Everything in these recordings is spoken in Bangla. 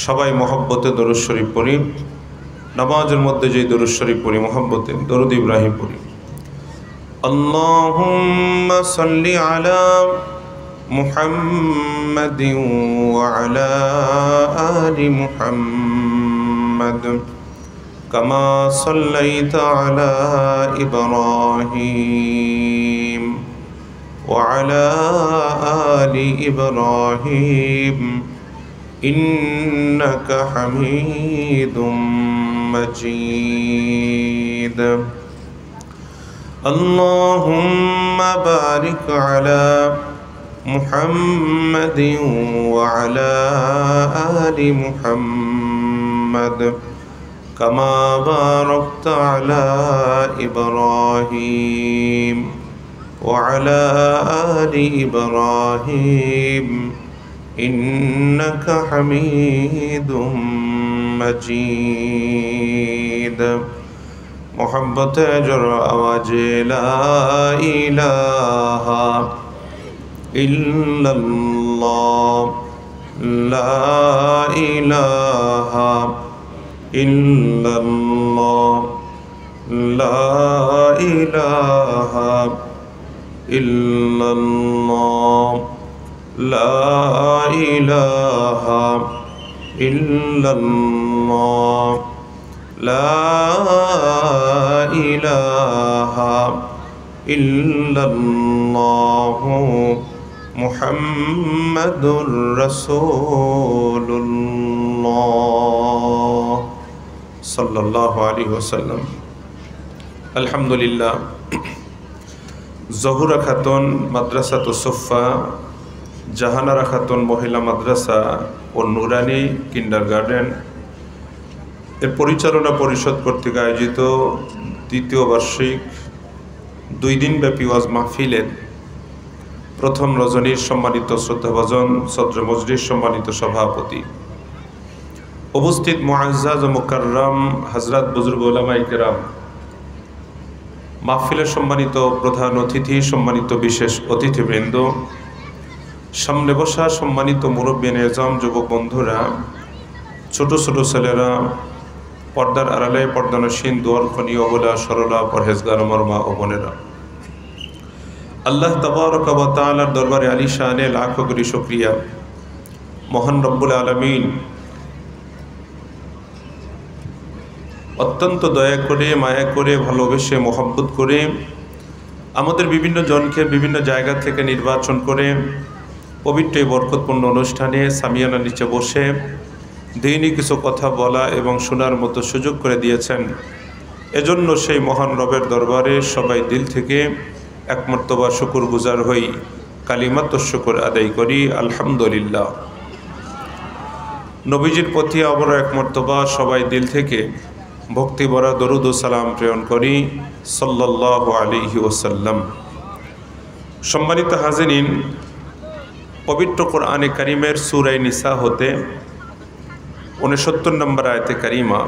সবাই মহব্বতে দরুদ শরীফ পড়ি। নামাজের মধ্যে যে দরুদ শরীফ পড়ি মহব্বতে দরুদ ইব্রাহিম পড়ি। আল্লাহুম্মা সাল্লি আলা মুহাম্মাদিন ওয়া আলা আলি মুহাম্মাদ কামা সাল্লাইতা আলা ইব্রাহিম ওয়া আলা আলি ইব্রাহিম ইন্নাকা হামিদুম মাজিদ। আল্লাহুম্মা বারিক আলা মুহাম্মাদিন ওয়া আলা আলি মুহাম্মাদ কামা বারাকতা আলা ইব্রাহিম ওয়া আলা আলি ইব্রাহিম ইন্নাকা হামিদুম মাজিদ। মোহাব্বতে জোর আওয়াজে লা ইলাহা ইল্লাল্লাহ লা ইলাহা ইল্লাল্লাহ লা ইলাহা ইল্লাল্লাহ লা ইলাহা ইল্লাল্লাহ লা ইলাহা ইল্লাল্লাহ মুহাম্মাদুর রাসূলুল্লাহ সাল্লাল্লাহু আলাইহি ওয়াসাল্লাম। আলহামদুলিল্লাহ, জহুরা খাতুন মাদ্রাসাতুস সুফা, জাহানারা খাতুন মহিলা মাদ্রাসা ও নুরানি কিন্ডারগার্টেন এর পরিচালনা পরিষদ কর্তৃক আয়োজিত দ্বিতীয় বার্ষিক 2 দিনব্যাপী ওয়াজ মাহফিলের প্রথম রজনীর সম্মানিত শ্রদ্ধাভাজন সদর মজলিস সম্মানিত সভাপতি, উপস্থিত মুআজ্জাজ ও মুকাররম হযরত বুজুর্গ উলামায়ে কেরাম, মাহফিলের সম্মানিত প্রধান অতিথি, সম্মানিত বিশেষ অতিথিবৃন্দ, সামনে বসা সম্মানিত মুরব্বিয়ানে আযম, যুবক বন্ধুরা, ছোট ছোট ছেলেরা, পর্দার আড়ালে পর্দানসীন, দুয়ার খনি, অবলা, সরলা, পরহেজগার আমার মা ও বোনেরা, আল্লাহ তাবারক ওয়া তাআলার দরবারে আলিশানে লাখো কোটি শুকরিয়া। মহান রব্বুল আলামিন অত্যন্ত দয়া করে, মায়া করে, ভালোবেসে, মহব্বত করে আমাদের বিভিন্ন জনকে বিভিন্ন জায়গা থেকে নির্বাচন করে পবিত্র এই বরকতপূর্ণ অনুষ্ঠানে সামিয়ানার নিচে বসে দিনই কিছু কথা বলা এবং শোনার মতো সুযোগ করে দিয়েছেন। এজন্য সেই মহান রবের দরবারে সবাই দিল থেকে এক মর্তবা শুকর গুজার হই, কালিমাত শুকর আদায় করি আলহামদুলিল্লাহ। নবীজির প্রতি আবার এক মর্তবা সবাই দিল থেকে ভক্তি ভরা দরুদ ও সালাম প্রেরণ করি সাল্লাল্লাহু আলাইহি ওয়াসাল্লাম। সম্মানিত হাজিরিন, পবিত্র কোরআনে কারিমের সূরা নিসা হতে 69 নম্বর আয়াতে কারিমা,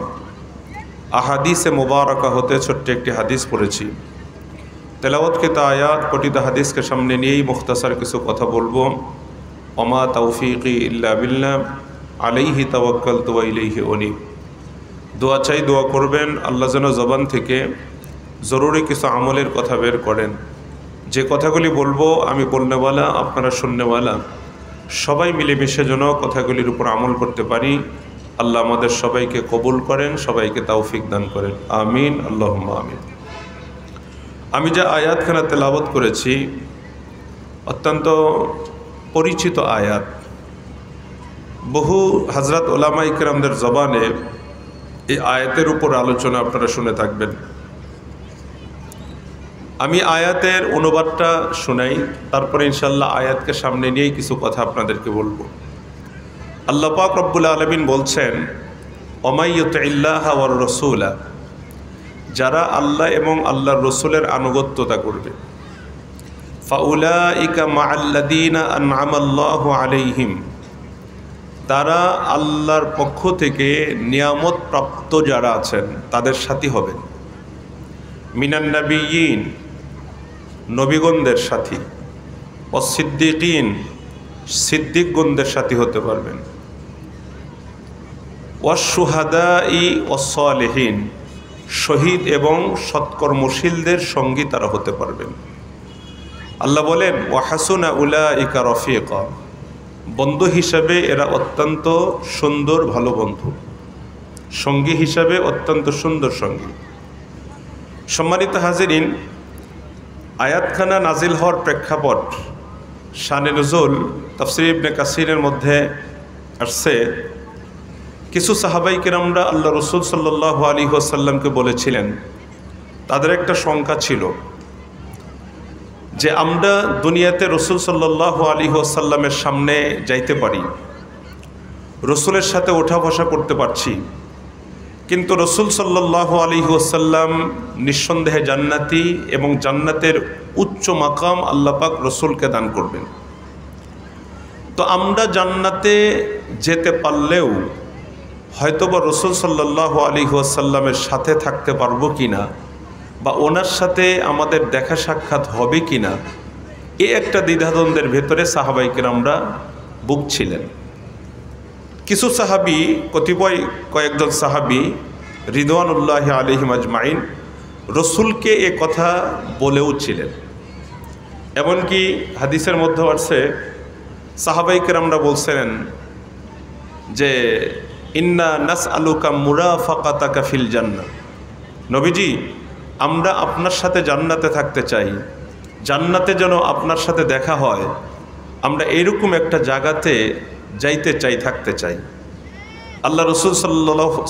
আহাদিসে মুবারাকা হতে ছোট্ট একটি হাদিস পড়েছি। তেলাওয়াতকৃত আয়াত পঠিত হাদিসকে সামনে নিয়েই মুখতাসার কিছু কথা বলবো। ওমা তাওফীকি ইল্লা বিল্লাহ আলাইহি তাওয়াক্কালতু ওয়া ইলাইহি উনীব। দোয়া চাই, দোয়া করবেন আল্লাহ যেন জবান থেকে জরুরি কিছু আমলের কথা বের করেন। যে কথাগুলি বলবো আমি বলনেওয়ালা, আপনারা শুননেওয়ালা, সবাই মিলেমিশে যেন কথাগুলির উপর আমল করতে পারি। আল্লাহ আমাদের সবাইকে কবুল করেন, সবাইকে তৌফিক দান করেন, আমিন আল্লাহুম্মা আমিন। আমি যে আয়াতখানা তেলাওয়াত করেছি অত্যন্ত পরিচিত আয়াত, বহু হযরত উলামায়ে কেরামদের জবানে এই আয়াতের উপর আলোচনা আপনারা শুনে থাকবেন। আমি আয়াতের অনুবাদটা শোনাই, তারপরে ইনশাআল্লাহ আয়াতকে সামনে নিয়েই কিছু কথা আপনাদেরকে বলবো। আল্লাহ পাক রব্বুল আলামিন বলছেন, ওমাই ইউতিল্লাহা ওয়ার রাসূলা, যারা আল্লাহ এবং আল্লাহর রসুলের আনুগত্যতা করবে, ফাউলাইকা মাআল্লাযীনা আনআমাল্লাহু আলাইহিম, তারা আল্লাহর পক্ষ থেকে নিয়ামত প্রাপ্ত যারা আছেন তাদের সাথী হবেন। মিনান নাবিয়্যিন, নবীগণদের সাথী, অসিদ্দিকিন, সিদ্দিকগণদের সাথী হতে পারবেন। ওয়াশ-শুহাদাই ওয়াস-সালিহিন, শহীদ এবং সৎকর্মশীলদের সঙ্গী তারা হতে পারবেন। আল্লাহ বলেন ওয়া হাসুনা উলাইকা রফিকা, বন্ধু হিসাবে এরা অত্যন্ত সুন্দর ভালো বন্ধু, সঙ্গী হিসাবে অত্যন্ত সুন্দর সঙ্গী। সম্মানিত হাজিরিন, আয়াতখানা নাজিল হওয়ার প্রেক্ষাপট, শানে নুজুল তাফসীর ইবনে কাসিরের মধ্যে আসছে, কিছু সাহাবাই কেরামরা আল্লাহ রসুল সাল্লাল্লাহু আলাইহি ওয়াসাল্লামকে বলেছিলেন, তাদের একটা শঙ্কা ছিল যে আমরা দুনিয়াতে রসুল সাল্লাল্লাহু আলাইহি ওয়াসাল্লামের সামনে যাইতে পারি, রসুলের সাথে ওঠা বসা করতে পারছি, কিন্তু রসুল সাল্লাল্লাহু আলাইহি ওয়াসাল্লাম নিঃসন্দেহে জান্নাতি এবং জান্নাতের উচ্চ মাকাম আল্লাহ পাক রসুলকে দান করবেন। তো আমরা জান্নাতে যেতে পারলেও হয়তোবা রসুল সাল্লাল্লাহু আলাইহি ওয়াসাল্লামের সাথে থাকতে পারবো কিনা, বা ওনার সাথে আমাদের দেখা সাক্ষাৎ হবে কিনা, এই একটা দ্বিধাদ্বন্দ্বের ভেতরে সাহাবাই কেরামরা ভুগছিলেন। কিছু সাহাবী, কয়েকজন সাহাবী রিদওয়ানুল্লাহি আলাইহিম আজমাইন রসুলকে এ কথা বলেও ছিলেন। এমনকি হাদিসের মধ্যে আছে, সাহাবাই কেরামরা বলছিলেন যে ইন্না নাসআলুকা মুরাফাকাতাকা ফিল জান্নাহ, নবীজি আমরা আপনার সাথে জান্নাতে থাকতে চাই, জান্নাতে যেন আপনার সাথে দেখা হয়, আমরা এরকম একটা জায়গাতে যাইতে চাই, থাকতে চাই। আল্লাহ রসুল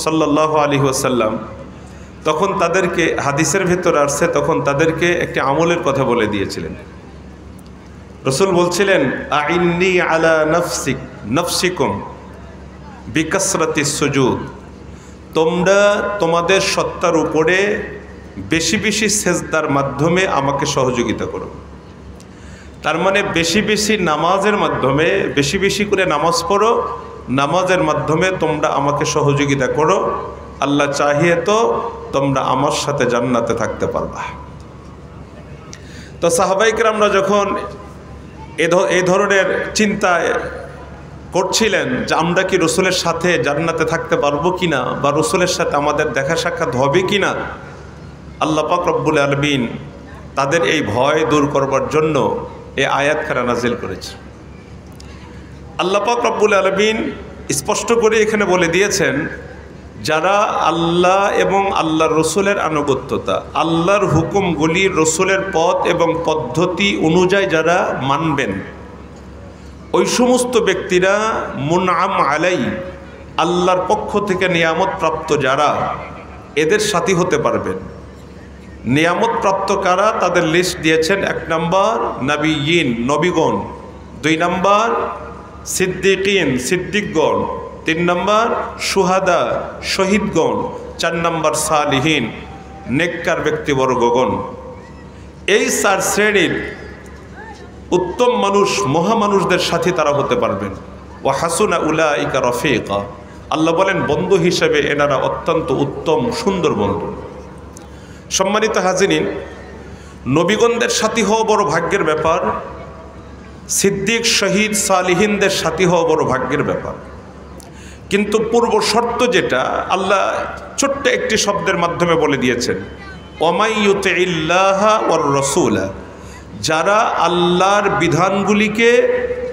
সাল্লাল্লাহু আলাইহি ওয়াসাল্লাম তখন তাদেরকে, হাদিসের ভেতরে আসছে, তখন তাদেরকে একটি আমলের কথা বলে দিয়েছিলেন। রসুল বলছিলেন আইন্নি আলা নফসিকুম বিকাসরাতিস সুজুদ, তোমরা তোমাদের সত্তার উপরে বেশি বেশি সেজদার মাধ্যমে আমাকে সহযোগিতা করো। তার মানে বেশি বেশি নামাজের মাধ্যমে, বেশি বেশি করে নামাজ পড়ো, নামাজের মাধ্যমে তোমরা আমাকে সহযোগিতা করো, আল্লাহ চাহিয়ে তো তোমরা আমার সাথে জান্নাতে থাকতে পারবা। তো সাহাবায়ে কেরামরা যখন এই ধরনের চিন্তায় করছিলেন যে আমরা কি রসুলের সাথে জান্নাতে থাকতে পারবো কিনা, বা রসুলের সাথে আমাদের দেখা সাক্ষাৎ হবে কিনা, আল্লাহ পাক রব্বুল আলামিন তাদের এই ভয় দূর করবার জন্য এই আয়াতখানা নাজিল করেছে। আল্লাহ পাক রব্বুল আলামিন স্পষ্ট করে এখানে বলে দিয়েছেন, যারা আল্লাহ এবং আল্লাহর রসুলের আনুগত্যতা, আল্লাহর হুকুমগুলি, রসুলের পথ এবং পদ্ধতি অনুযায়ী যারা মানবেন, ওই সমস্ত ব্যক্তিরা মুনআম আলাই, আল্লাহর পক্ষ থেকে নিয়ামত প্রাপ্ত যারা, এদের সাথী হতে পারবেন। নিয়ামত প্রাপ্ত কারা, তাদের লিস্ট দিয়েছেন। 1 নম্বর নবিয়্যিন, নবীগণ; 2 নম্বর সিদ্দিকিন, সিদ্দিকগণ; 3 নম্বর শুহাদা, শহীদগণ; 4 নম্বর সালিহিন, নেককার ব্যক্তিবর্গগণ। এই 4 শ্রেণীর উত্তম মানুষ, মহামানুষদের সাথী তারা হতে পারবেন। ওয়া হাসুনা উলাইকা রফিকা, আল্লাহ বলেন বন্ধু হিসেবে এনারা অত্যন্ত উত্তম সুন্দর বন্ধু। সম্মানিত হাজিরিন, নবীগণদের সাথী হওয়া বড় ভাগ্যের ব্যাপার, সিদ্দিক, শহীদ, সালিহিনদের সাথী হওয়া বড় ভাগ্যের ব্যাপার। কিন্তু পূর্ব শর্ত যেটা আল্লাহ ছোট্ট একটি শব্দের মাধ্যমে বলে দিয়েছেন, ওমাই ইউতিইল্লাহা ওয়ার রাসূলা, যারা আল্লাহর বিধানগুলিকে,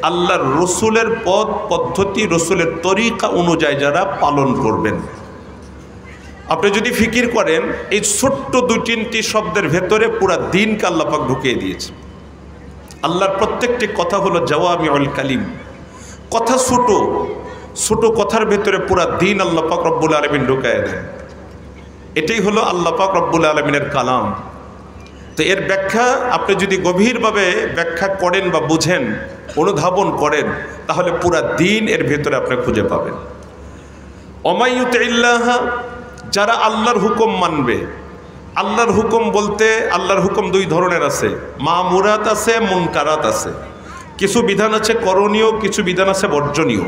আল্লাহর রসুলের পথ পদ্ধতি, রসুলের তরিকা অনুযায়ী যারা পালন করবেন। আপনি যদি ফিকির করেন, এই ছোট্ট 2-3টি শব্দের ভেতরে পুরা দিনকে আল্লাহ পাক ঢুকিয়ে দিয়েছে। আল্লাহর প্রত্যেকটি কথা হলো জাওয়ামিউল কালিম, কথা ছোট ছোট কথার ভেতরে পুরা দিন আল্লাহ পাক রব্বুল আলামিন ঢুকায় দেন। এটাই হলো আল্লাহ পাক রব্বুল আলামিনের কালাম। তো এর ব্যাখ্যা আপনি যদি গভীরভাবে ব্যাখ্যা করেন বা বুঝেন, অনুধাবন করেন, তাহলে পুরা দিন এর ভেতরে আপনি খুঁজে পাবেন। ওমাই ইউতিইল্লাহা, যারা আল্লাহর হুকুম মানবে। আল্লাহর হুকুম বলতে আল্লাহর হুকুম 2 ধরনের আছে, মামুরাত আছে, মুনকারাত আছে। কিছু বিধান আছে করণীয়, কিছু বিধান আছে বর্জনীয়।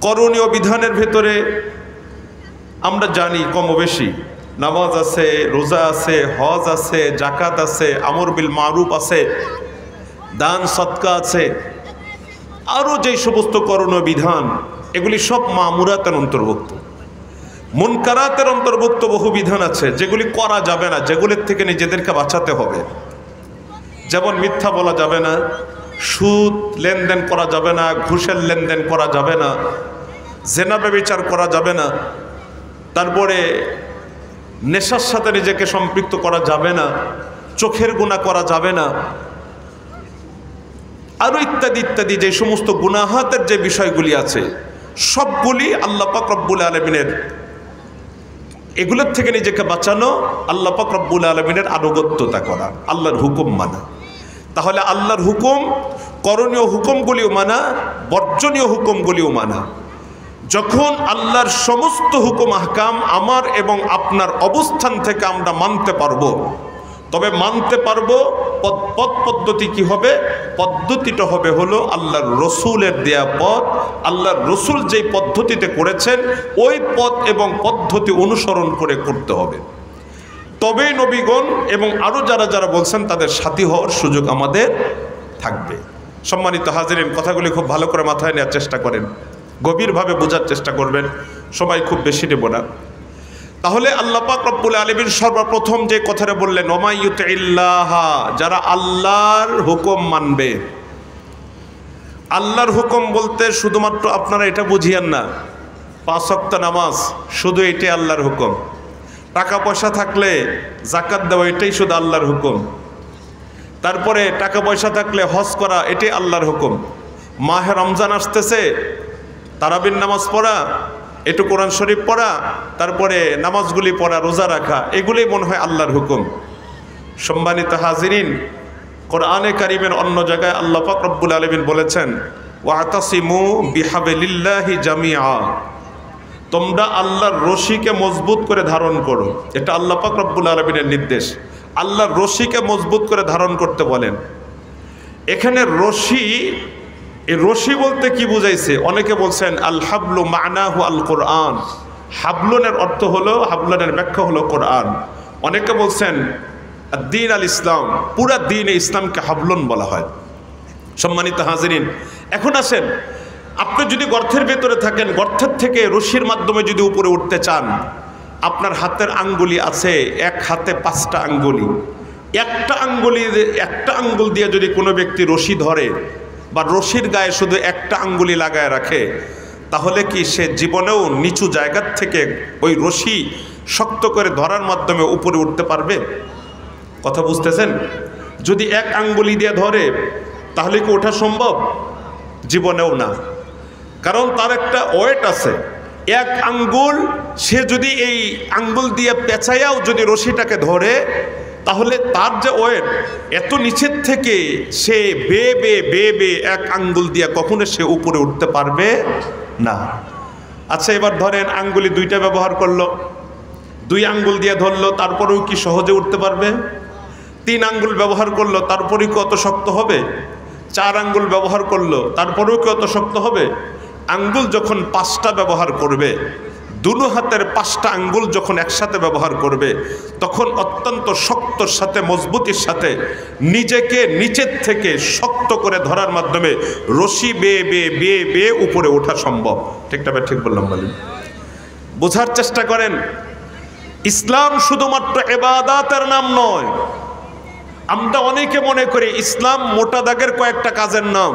করণীয় বিধানের ভেতরে আমরা জানি কম বেশি, নামাজ আছে, রোজা আছে, হজ আছে, জাকাত আছে, আমর বিল মারুফ আছে, দান সদকা আছে, আরও যেই সমস্ত করণীয় বিধান, এগুলি সব মামুরাতের অন্তর্ভুক্ত। মুনকারাতের অন্তর্ভুক্ত বহু বিধান আছে যেগুলি করা যাবে না, যেগুলির থেকে নিজেদেরকে বাঁচাতে হবে। যেমন মিথ্যা বলা যাবে না, সুদ লেনদেন করা যাবে না, ঘুষের লেনদেন করা যাবে না, জেনা ব্যভিচার করা যাবে না, তারপরে নেশার সাথে নিজেকে সম্পৃক্ত করা যাবে না, চোখের গুনাহ করা যাবে না, আরো ইত্যাদি ইত্যাদি যে সমস্ত গুনাহাতের যে বিষয়গুলি আছে সবগুলি আল্লাহ পাক রব্বুল আলামিনের, এগুলোর থেকে নিজেকে বাঁচানো, আল্লাহ পাক রব্বুল আলামিনের আনুগত্যতা করা, আল্লাহর হুকুম মানা। তাহলে আল্লাহর হুকুম, করণীয় হুকুমগুলিও মানা, বর্জনীয় হুকুমগুলিও মানা। যখন আল্লাহর সমস্ত হুকুম আহকাম আমার এবং আপনার অবস্থান থেকে আমরা মানতে পারবো, তবে মানতে পারবো পথ পদ্ধতি কি হবে? পদ্ধতিটা হবে হলো আল্লাহর রসুলের দেয়া পথ। আল্লাহর রসুল যেই পদ্ধতিতে করেছেন ওই পথ এবং পদ্ধতি অনুসরণ করে করতে হবে, তবেই নবীগণ এবং আরও যারা যারা বলছেন তাদের সাথী হওয়ার সুযোগ আমাদের থাকবে। সম্মানিত হাজিরিন, কথাগুলি খুব ভালো করে মাথায় নেওয়ার চেষ্টা করেন, গভীরভাবে বোঝার চেষ্টা করবেন, সময় খুব বেশি নেব না। তাহলে আল্লাহ পাক রব্বুল আলামিন সর্বপ্রথম যে কথাটা বললেন, ওমা ইউতিল্লাহ, যারা আল্লাহর হুকুম মানবে। আল্লাহর হুকুম বলতে শুধুমাত্র আপনারা এটা বুঝিয়েন না 5 ওয়াক্ত নামাজ শুধু এটাই আল্লাহর হুকুম, টাকা পয়সা থাকলে যাকাত দেওয়া এটাই শুধু আল্লাহর হুকুম, তারপরে টাকা পয়সা থাকলে হজ করা এটাই আল্লাহর হুকুম, মাহে রমজান আসতেছে তারাবির নামাজ পড়া, একটু কোরআন শরীফ পড়া, তারপরে নামাজগুলি পড়া, রোজা রাখা, এগুলোই মনে হয় আল্লাহর হুকুম। সম্মানিত হাজিরিন, কোরআনে কারিমের অন্য জায়গায় আল্লাহ পাক রব্বুল আলামিন বলেছেন, ওয়াতাসিমু বিহাবলিল্লাহি জামিআ, তোমরা আল্লাহর রশিকে মজবুত করে ধারণ করো। এটা আল্লাহ পাক রব্বুল আলামিনের নির্দেশ, আল্লাহর রশিকে মজবুত করে ধারণ করতে বলেন। এখানে রশি, এই রশি বলতে কি বুঝাইছে? অনেকে বলছেন আল হাবলু মানাহু আল কোরআন, হাবলনের অর্থ হলো, হাবলনের ব্যাখ্যা হলো কোরআন। অনেকে বলছেন দ্বীন আল ইসলাম, পুরা দ্বীনে ইসলামকে হাবলন বলা হয়। সম্মানিত হাজিরিন, এখন আসেন, আপনি যদি গর্তের ভেতরে থাকেন, গর্তের থেকে রশির মাধ্যমে যদি উপরে উঠতে চান, আপনার হাতের আঙ্গুলি আছে, এক হাতে 5টা আঙ্গুলি, একটা আঙ্গুল দিয়ে যদি কোনো ব্যক্তি রশি ধরে বা রশির গায়ে শুধু একটা আঙ্গুলি লাগায় রাখে, তাহলে কি সে জীবনেও নিচু জায়গার থেকে ওই রশি শক্ত করে ধরার মাধ্যমে উপরে উঠতে পারবে? কথা বুঝতেছেন? যদি এক আঙ্গুলি দিয়ে ধরে তাহলে কি ওঠা সম্ভব? জীবনেও না, কারণ তার একটা ওয়েট আছে। এক আঙ্গুল, সে যদি এই আঙ্গুল দিয়ে পেঁচাইয়াও যদি রশিটাকে ধরে, তাহলে তার যে ওয়েট, এত নিচের থেকে সে বেয়ে এক আঙ্গুল দিয়ে কখনো সে উপরে উঠতে পারবে না। আচ্ছা, এবার ধরেন আঙ্গুলি 2টা ব্যবহার করলো, 2 আঙ্গুল দিয়ে ধরলো, তারপরেও কি সহজে উঠতে পারবে? 3 আঙ্গুল ব্যবহার করলো, তারপরেও কি অত শক্ত হবে? 4 আঙ্গুল ব্যবহার করলো, তারপরেও কি অত শক্ত হবে? আঙ্গুল যখন 5টা ব্যবহার করবে, দুনো হাতের 5টা আঙ্গুল যখন একসাথে ব্যবহার করবে, তখন অত্যন্ত শক্তর সাথে, মজবুতির সাথে নিজেকে নিচের থেকে শক্ত করে ধরার মাধ্যমে রশি বেয়ে উপরে ওঠা সম্ভব। ঠিকটা ঠিক বললাম? বলেন, বোঝার চেষ্টা করেন। ইসলাম শুধুমাত্র ইবাদতের নাম নয়। আমরা অনেকে মনে করি ইসলাম মোটা দাগের কয়েকটা কাজের নাম,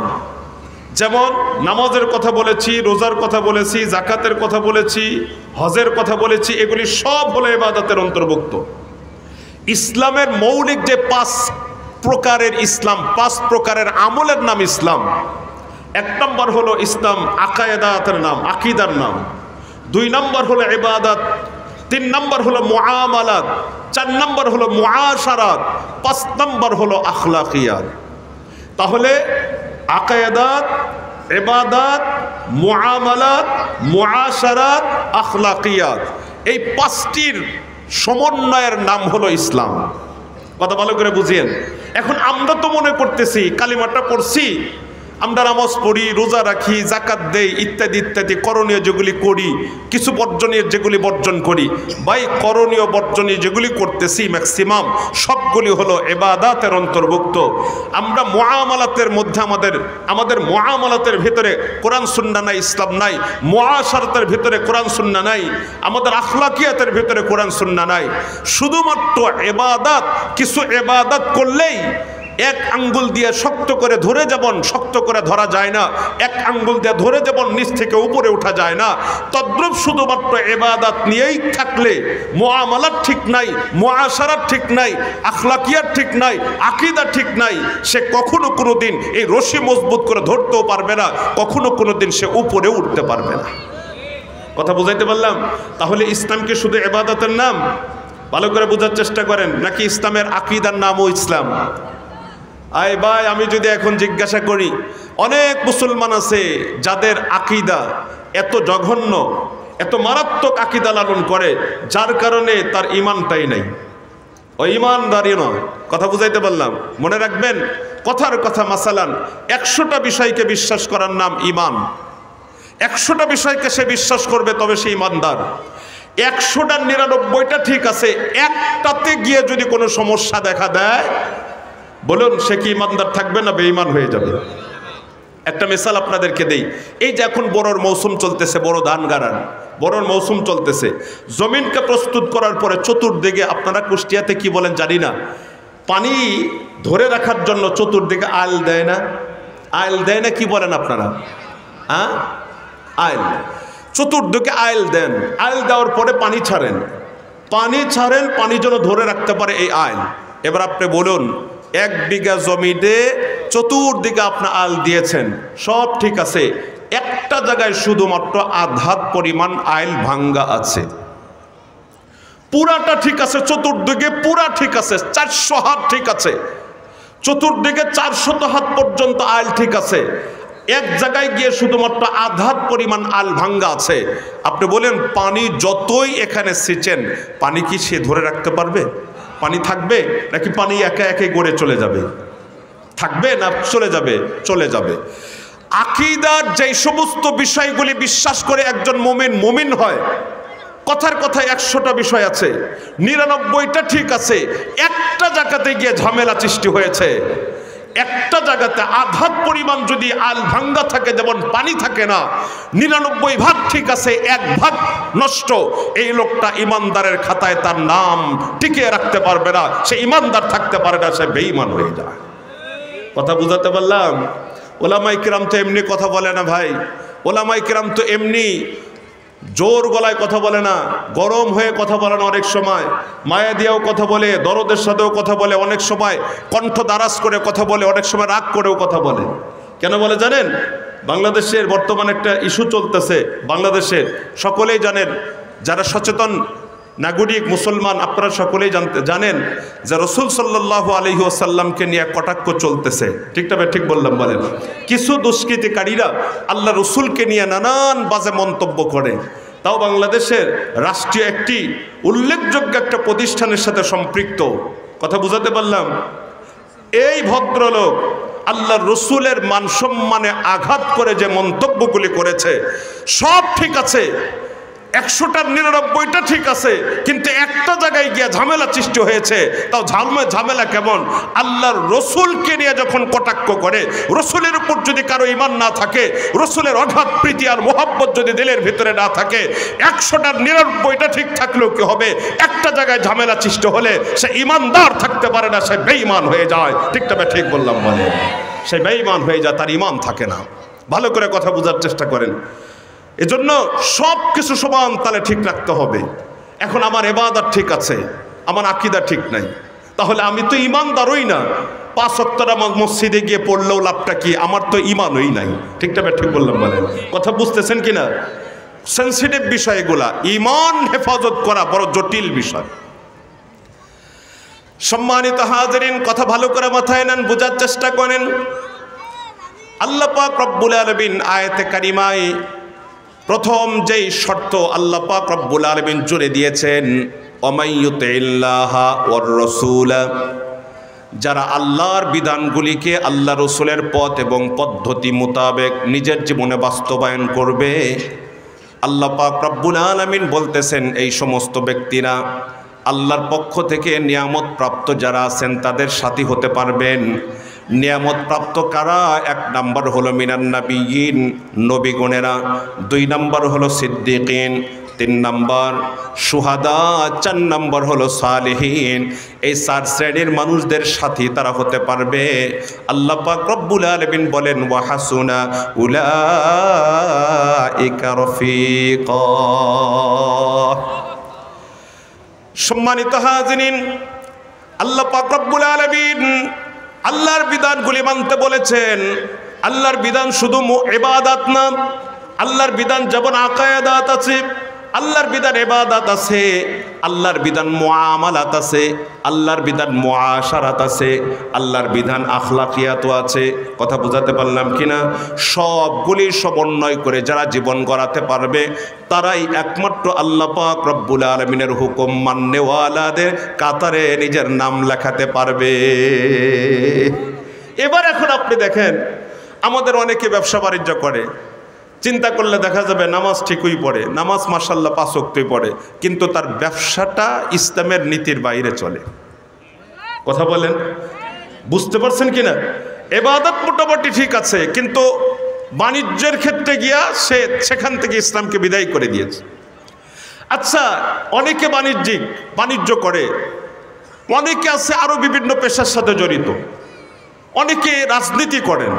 যেমন নামাজের কথা বলেছি, রোজার কথা বলেছি, জাকাতের কথা বলেছি, হজের কথা বলেছি, এগুলি সব হলো ইবাদতের অন্তর্ভুক্ত। ইসলামের মৌলিক যে 5 প্রকারের ইসলাম, 5 প্রকারের আমলের নাম ইসলাম। 1 নম্বর হলো ইসলাম আকায়েদাতের নাম, আকীদার নাম। 2 নম্বর হলো ইবাদত, 3 নম্বর হলো মুআমালাত, 4 নম্বর হলো মুআশারাত, 5 নম্বর হলো আখলাকিয়াত। তাহলে আকায়েদাত, ইবাদত, মুআমালাত, মুআশারাত, আখলাকিয়াত, এই 5টির সমন্বয়ের নাম হলো ইসলাম। কথা ভালো করে বুঝিয়েন। এখন আমরা তো মনে করতেছি কালিমাটা পড়ছি আমরা নামাজ পড়ি, রোজা রাখি, যাকাত দেই, ইত্যাদি ইত্যাদি করণীয় যেগুলি করি, কিছু বর্জনীয় যেগুলি বর্জন করি। ভাই করণীয় বর্জনীয় যেগুলি করতেছি ম্যাক্সিমাম সবগুলি হলো ইবাদাতের অন্তর্ভুক্ত। আমরা মুআমালাতের মধ্যে আমাদের মুআমালাতের ভিতরে কোরআন সুন্নাহ নাই, ইসলাম নাই। মুআশারাতের ভিতরে কোরআন সুন্নাহ নাই, আমাদের আখলাকিয়াতের ভিতরে কোরআন সুন্নাহ নাই। শুধুমাত্র ইবাদত, কিছু ইবাদত করলেই এক আঙ্গুল দিয়ে শক্ত করে ধরে যেমন শক্ত করে ধরা যায় না, এক আঙ্গুল দিয়ে ধরে যেমন নিচ থেকে উপরে ওঠা যায় না, তদ্রূপ শুধুমাত্র ইবাদত নিয়েই থাকলে মুআমালাত ঠিক নাই, মুআশারাত ঠিক নাই, আখলাকিয়াত ঠিক নাই, আকীদা ঠিক নাই, সে কখনো কোনো দিন এই রশি মজবুত করে ধরতেও পারবে না, কখনো কোনো দিন সে উপরে উঠতে পারবে না। কথা বুঝাইতে পারলাম? তাহলে ইসলাম কি শুধু ইবাদতের নাম? ভালো করে বোঝার চেষ্টা করেন, নাকি ইসলামের আকীদার নামও ইসলাম? আয় ভাই, আমি যদি এখন জিজ্ঞাসা করি, অনেক মুসলমান আছে যাদের আকীদা এত জঘন্য, এত মারাত্মক আকীদা লালন করে, যার কারণে তার ঈমানটাই নাই, ওই ঈমানদারই নয়। কথা বুঝাইতে পারলাম? মনে রাখবেন, কথার কথা, মাসালান 100টা বিষয়কে বিশ্বাস করার নাম ঈমান। 100টা বিষয়কে সে বিশ্বাস করবে তবে সে ঈমানদার। 100টার 99টা ঠিক আছে, একটাতে গিয়ে যদি কোনো সমস্যা দেখা দেয়, বলুন সে কি ঈমানদার থাকবে না বেঈমান হয়ে যাবে? একটা মিসাল আপনাদেরকে দেই। এই যে এখন বড়র মৌসুম চলতেছে, বড় ধান গাড়ার বড়র মৌসুম চলতেছে, জমিনকে প্রস্তুত করার পরে চতুর্দিকে, আপনারা কুষ্টিয়াতে কি বলেন জানি না, পানি ধরে রাখার জন্য চতুর্দিকে আইল দেয় না? আইল দেয় না, কি বলেন আপনারা? হ্যাঁ, আইল। চতুর্দিকে আইল দেন, আইল দেওয়ার পরে পানি ছাড়েন, পানি যেন ধরে রাখতে পারে এই আইল। এবার আপনি বলুন, 1 বিঘা জমিতে চতুর্দিকে আপনি আল দিয়েছেন, সব ঠিক আছে, একটা জায়গায় শুধুমাত্র আধাত পরিমাণ আইল ভাঙ্গা আছে, পুরাটা ঠিক আছে, চতুর্দিকে পুরা ঠিক আছে, 400 হাত ঠিক আছে, চতুর্দিকে 400 হাত পর্যন্ত আইল ঠিক আছে, এক জায়গায় গিয়ে শুধুমাত্র আধাত পরিমাণ আল ভাঙ্গা আছে। আপনি বলেন, পানি যতই এখানে সেচেন, পানি কি সে ধরে রাখতে পারবে? পানি থাকবে নাকি পানি একা একাই গড়ে চলে যাবে? থাকবে না চলে যাবে? চলে যাবে। আকীদার যে সমস্ত বিষয়গুলি বিশ্বাস করে একজন মুমিন হয়, কথার কথায় 100টা বিষয় আছে, 99টা ঠিক আছে, একটা জায়গাতে গিয়ে ঝামেলা সৃষ্টি হয়েছে। একটা জায়গাতে আধাত পরিমাণ যদি আল ভাঙ্গা থাকে, যেমন পানি থাকে না, 99 ভাগ ঠিক আছে, 1 ভাগ নষ্ট, এই লোকটা ইমানদারের খাতায় তার নাম টিকিয়ে রাখতে পারবে না, সে ইমানদার থাকতে পারে না, সে বেঈমান হয়ে যায়। কথা বুঝাতে পারলাম? ওলামায়ে কিরাম তো এমনি কথা বলে না ভাই, ওলামায়ে কিরাম তো এমনি জোর গলায় কথা বলে না, গরম হয়ে কথা বলে না, অনেক সময় মায়া দিয়েও কথা বলে, দরদের সাথেও কথা বলে, অনেক সময় কণ্ঠ দারাজ করে কথা বলে, অনেক সময় রাগ করেও কথা বলে। কেন বলে জানেন? বাংলাদেশের বর্তমানে একটা ইস্যু চলতেছে, বাংলাদেশের সকলেই জানেন, যারা সচেতন নাগরিক মুসলমান আপনারা সকলেই জানেন যে রাসূল সাল্লাল্লাহু আলাইহি ওয়াসাল্লামকে নিয়ে কটাক্ষ চলতেছে, ঠিক না? ঠিক বললাম? বলেন। কিছু দুষ্কৃতিকারীরা আল্লাহ রসুলকে নিয়ে নানান বাজে মন্তব্য করে, তাও বাংলাদেশের রাষ্ট্রীয় একটি উল্লেখযোগ্য একটা প্রতিষ্ঠানের সাথে সম্পৃক্ত। কথা বুঝাতে পারলাম? এই ভদ্রলোক আল্লাহ রসুলের মান সম্মানে আঘাত করে যে মন্তব্যগুলি করেছে, সব ঠিক আছে, 100টার 99টা ঠিক আছে, কিন্তু একটা জায়গায় গিয়ে ঝামেলা সৃষ্টি হয়েছে। তাও ঝামেলা কেমন? আল্লাহর রসুলকে নিয়ে যখন কটাক্ষ করে, রসুলের উপর যদি কারো ঈমান না থাকে, রসুলের অগাধ প্রীতি আর মোহাব্বত যদি দিলের ভিতরে না থাকে, 100টার 99টা ঠিক থাকলেও কি হবে? একটা জায়গায় ঝামেলা সৃষ্টি হলে সে ঈমানদার থাকতে পারে না, সে বেঈমান হয়ে যায়। ঠিক না? ঠিক বললাম? বলে সে বেঈমান হয়ে যায়, তার ঈমান থাকে না। ভালো করে কথা বোঝার চেষ্টা করেন। এজন্য সব কিছু সমান তালে ঠিক রাখতে হবে। এখন আমার ইবাদত ঠিক আছে, আমার আকীদা ঠিক নাই, তাহলে আমি তো ঈমানদারই না। 5 ওয়াক্ত নামাজ মসজিদে গিয়ে পড়লেও লাভটা কি? আমার তো ঈমানই নাই। ঠিক না? ঠিক বললাম? বলেন। কথা বুঝতেছেন কিনা? সেন্সিটিভ বিষয়গুলা, ঈমান হেফাজত করা বড় জটিল বিষয়। সম্মানিত হাজিরিন, কথা ভালো করে মাথায় নেন, বোঝার চেষ্টা করেন। আল্লাহ পাক রব্বুল আলামিন আয়াতে কারিমায় প্রথম যেই শর্ত আল্লাহ পাক রব্বুল আলামিন জুড়ে দিয়েছেন, ওমাইয়ুতিল্লাহা ওয়ার রাসূলা, যারা আল্লাহর বিধানগুলিকে আল্লাহ রসুলের পথ এবং পদ্ধতি মোতাবেক নিজের জীবনে বাস্তবায়ন করবে, আল্লাহ পাক রব্বুল আলামিন বলতেছেন এই সমস্ত ব্যক্তিরা আল্লাহর পক্ষ থেকে নিয়ামত প্রাপ্ত যারা আছেন তাদের সাথী হতে পারবেন। নিয়ামত প্রাপ্ত কারা? 1 নাম্বার হলো মিনান নাবিয়িন, নবীগণেরা। 2 নাম্বার হলো সিদ্দিকিন। 3 নাম্বার শুহাদা। 4 নাম্বার হলো সালেহিন। এই 4 শ্রেণীর মানুষদের সাথী তারা হতে পারবে। আল্লাহ পাক রব্বুল আলামিন বলেন ওয়া হাসুনা উলাইকা রফিকা। সম্মানিত হাজিরিন, আল্লাহ পাক রব্বুল আলামিন আল্লাহর বিধানগুলি মানতে বলেছেন। আল্লাহর বিধান শুধু ইবাদত না, আল্লাহর বিধান যেমন আকায়েদাত আছে, আল্লাহর বিধান ইবাদত আছে, আল্লাহর বিধান মুআমালাত আছে, আল্লাহর বিধান মুআশারাত আছে, আল্লাহর বিধান আখলাকিয়াতও আছে। কথা বুঝাতে পারলাম কিনা? সবগুলি সমন্বয় করে যারা জীবন গড়াতে পারবে তারাই একমাত্র আল্লাহ পাক রব্বুল আলামিনের হুকুম মাননেওয়ালাদের কাতারে নিজের নাম লেখাতে পারবে। এবার এখন আপনি দেখেন, আমাদের অনেকে ব্যবসা বাণিজ্য করে, চিন্তা করলে দেখা যাবে নামাজ ঠিকই পড়ে, নামাজ মাশাআল্লাহ 5 ওয়াক্তই পড়ে, কিন্তু তার ব্যবসাটা ইসলামের নীতির বাইরে চলে। কথা বলেন, বুঝতে পারছেন কিনা? ইবাদত মোটামুটি ঠিক আছে, কিন্তু বাণিজ্যের ক্ষেত্রে গিয়া সেখান থেকে ইসলামকে বিদায় করে দিয়েছে। আচ্ছা, অনেকে বাণিজ্য করে, অনেকে আছে আরো বিভিন্ন পেশার সাথে জড়িত, অনেকে রাজনীতি করেন।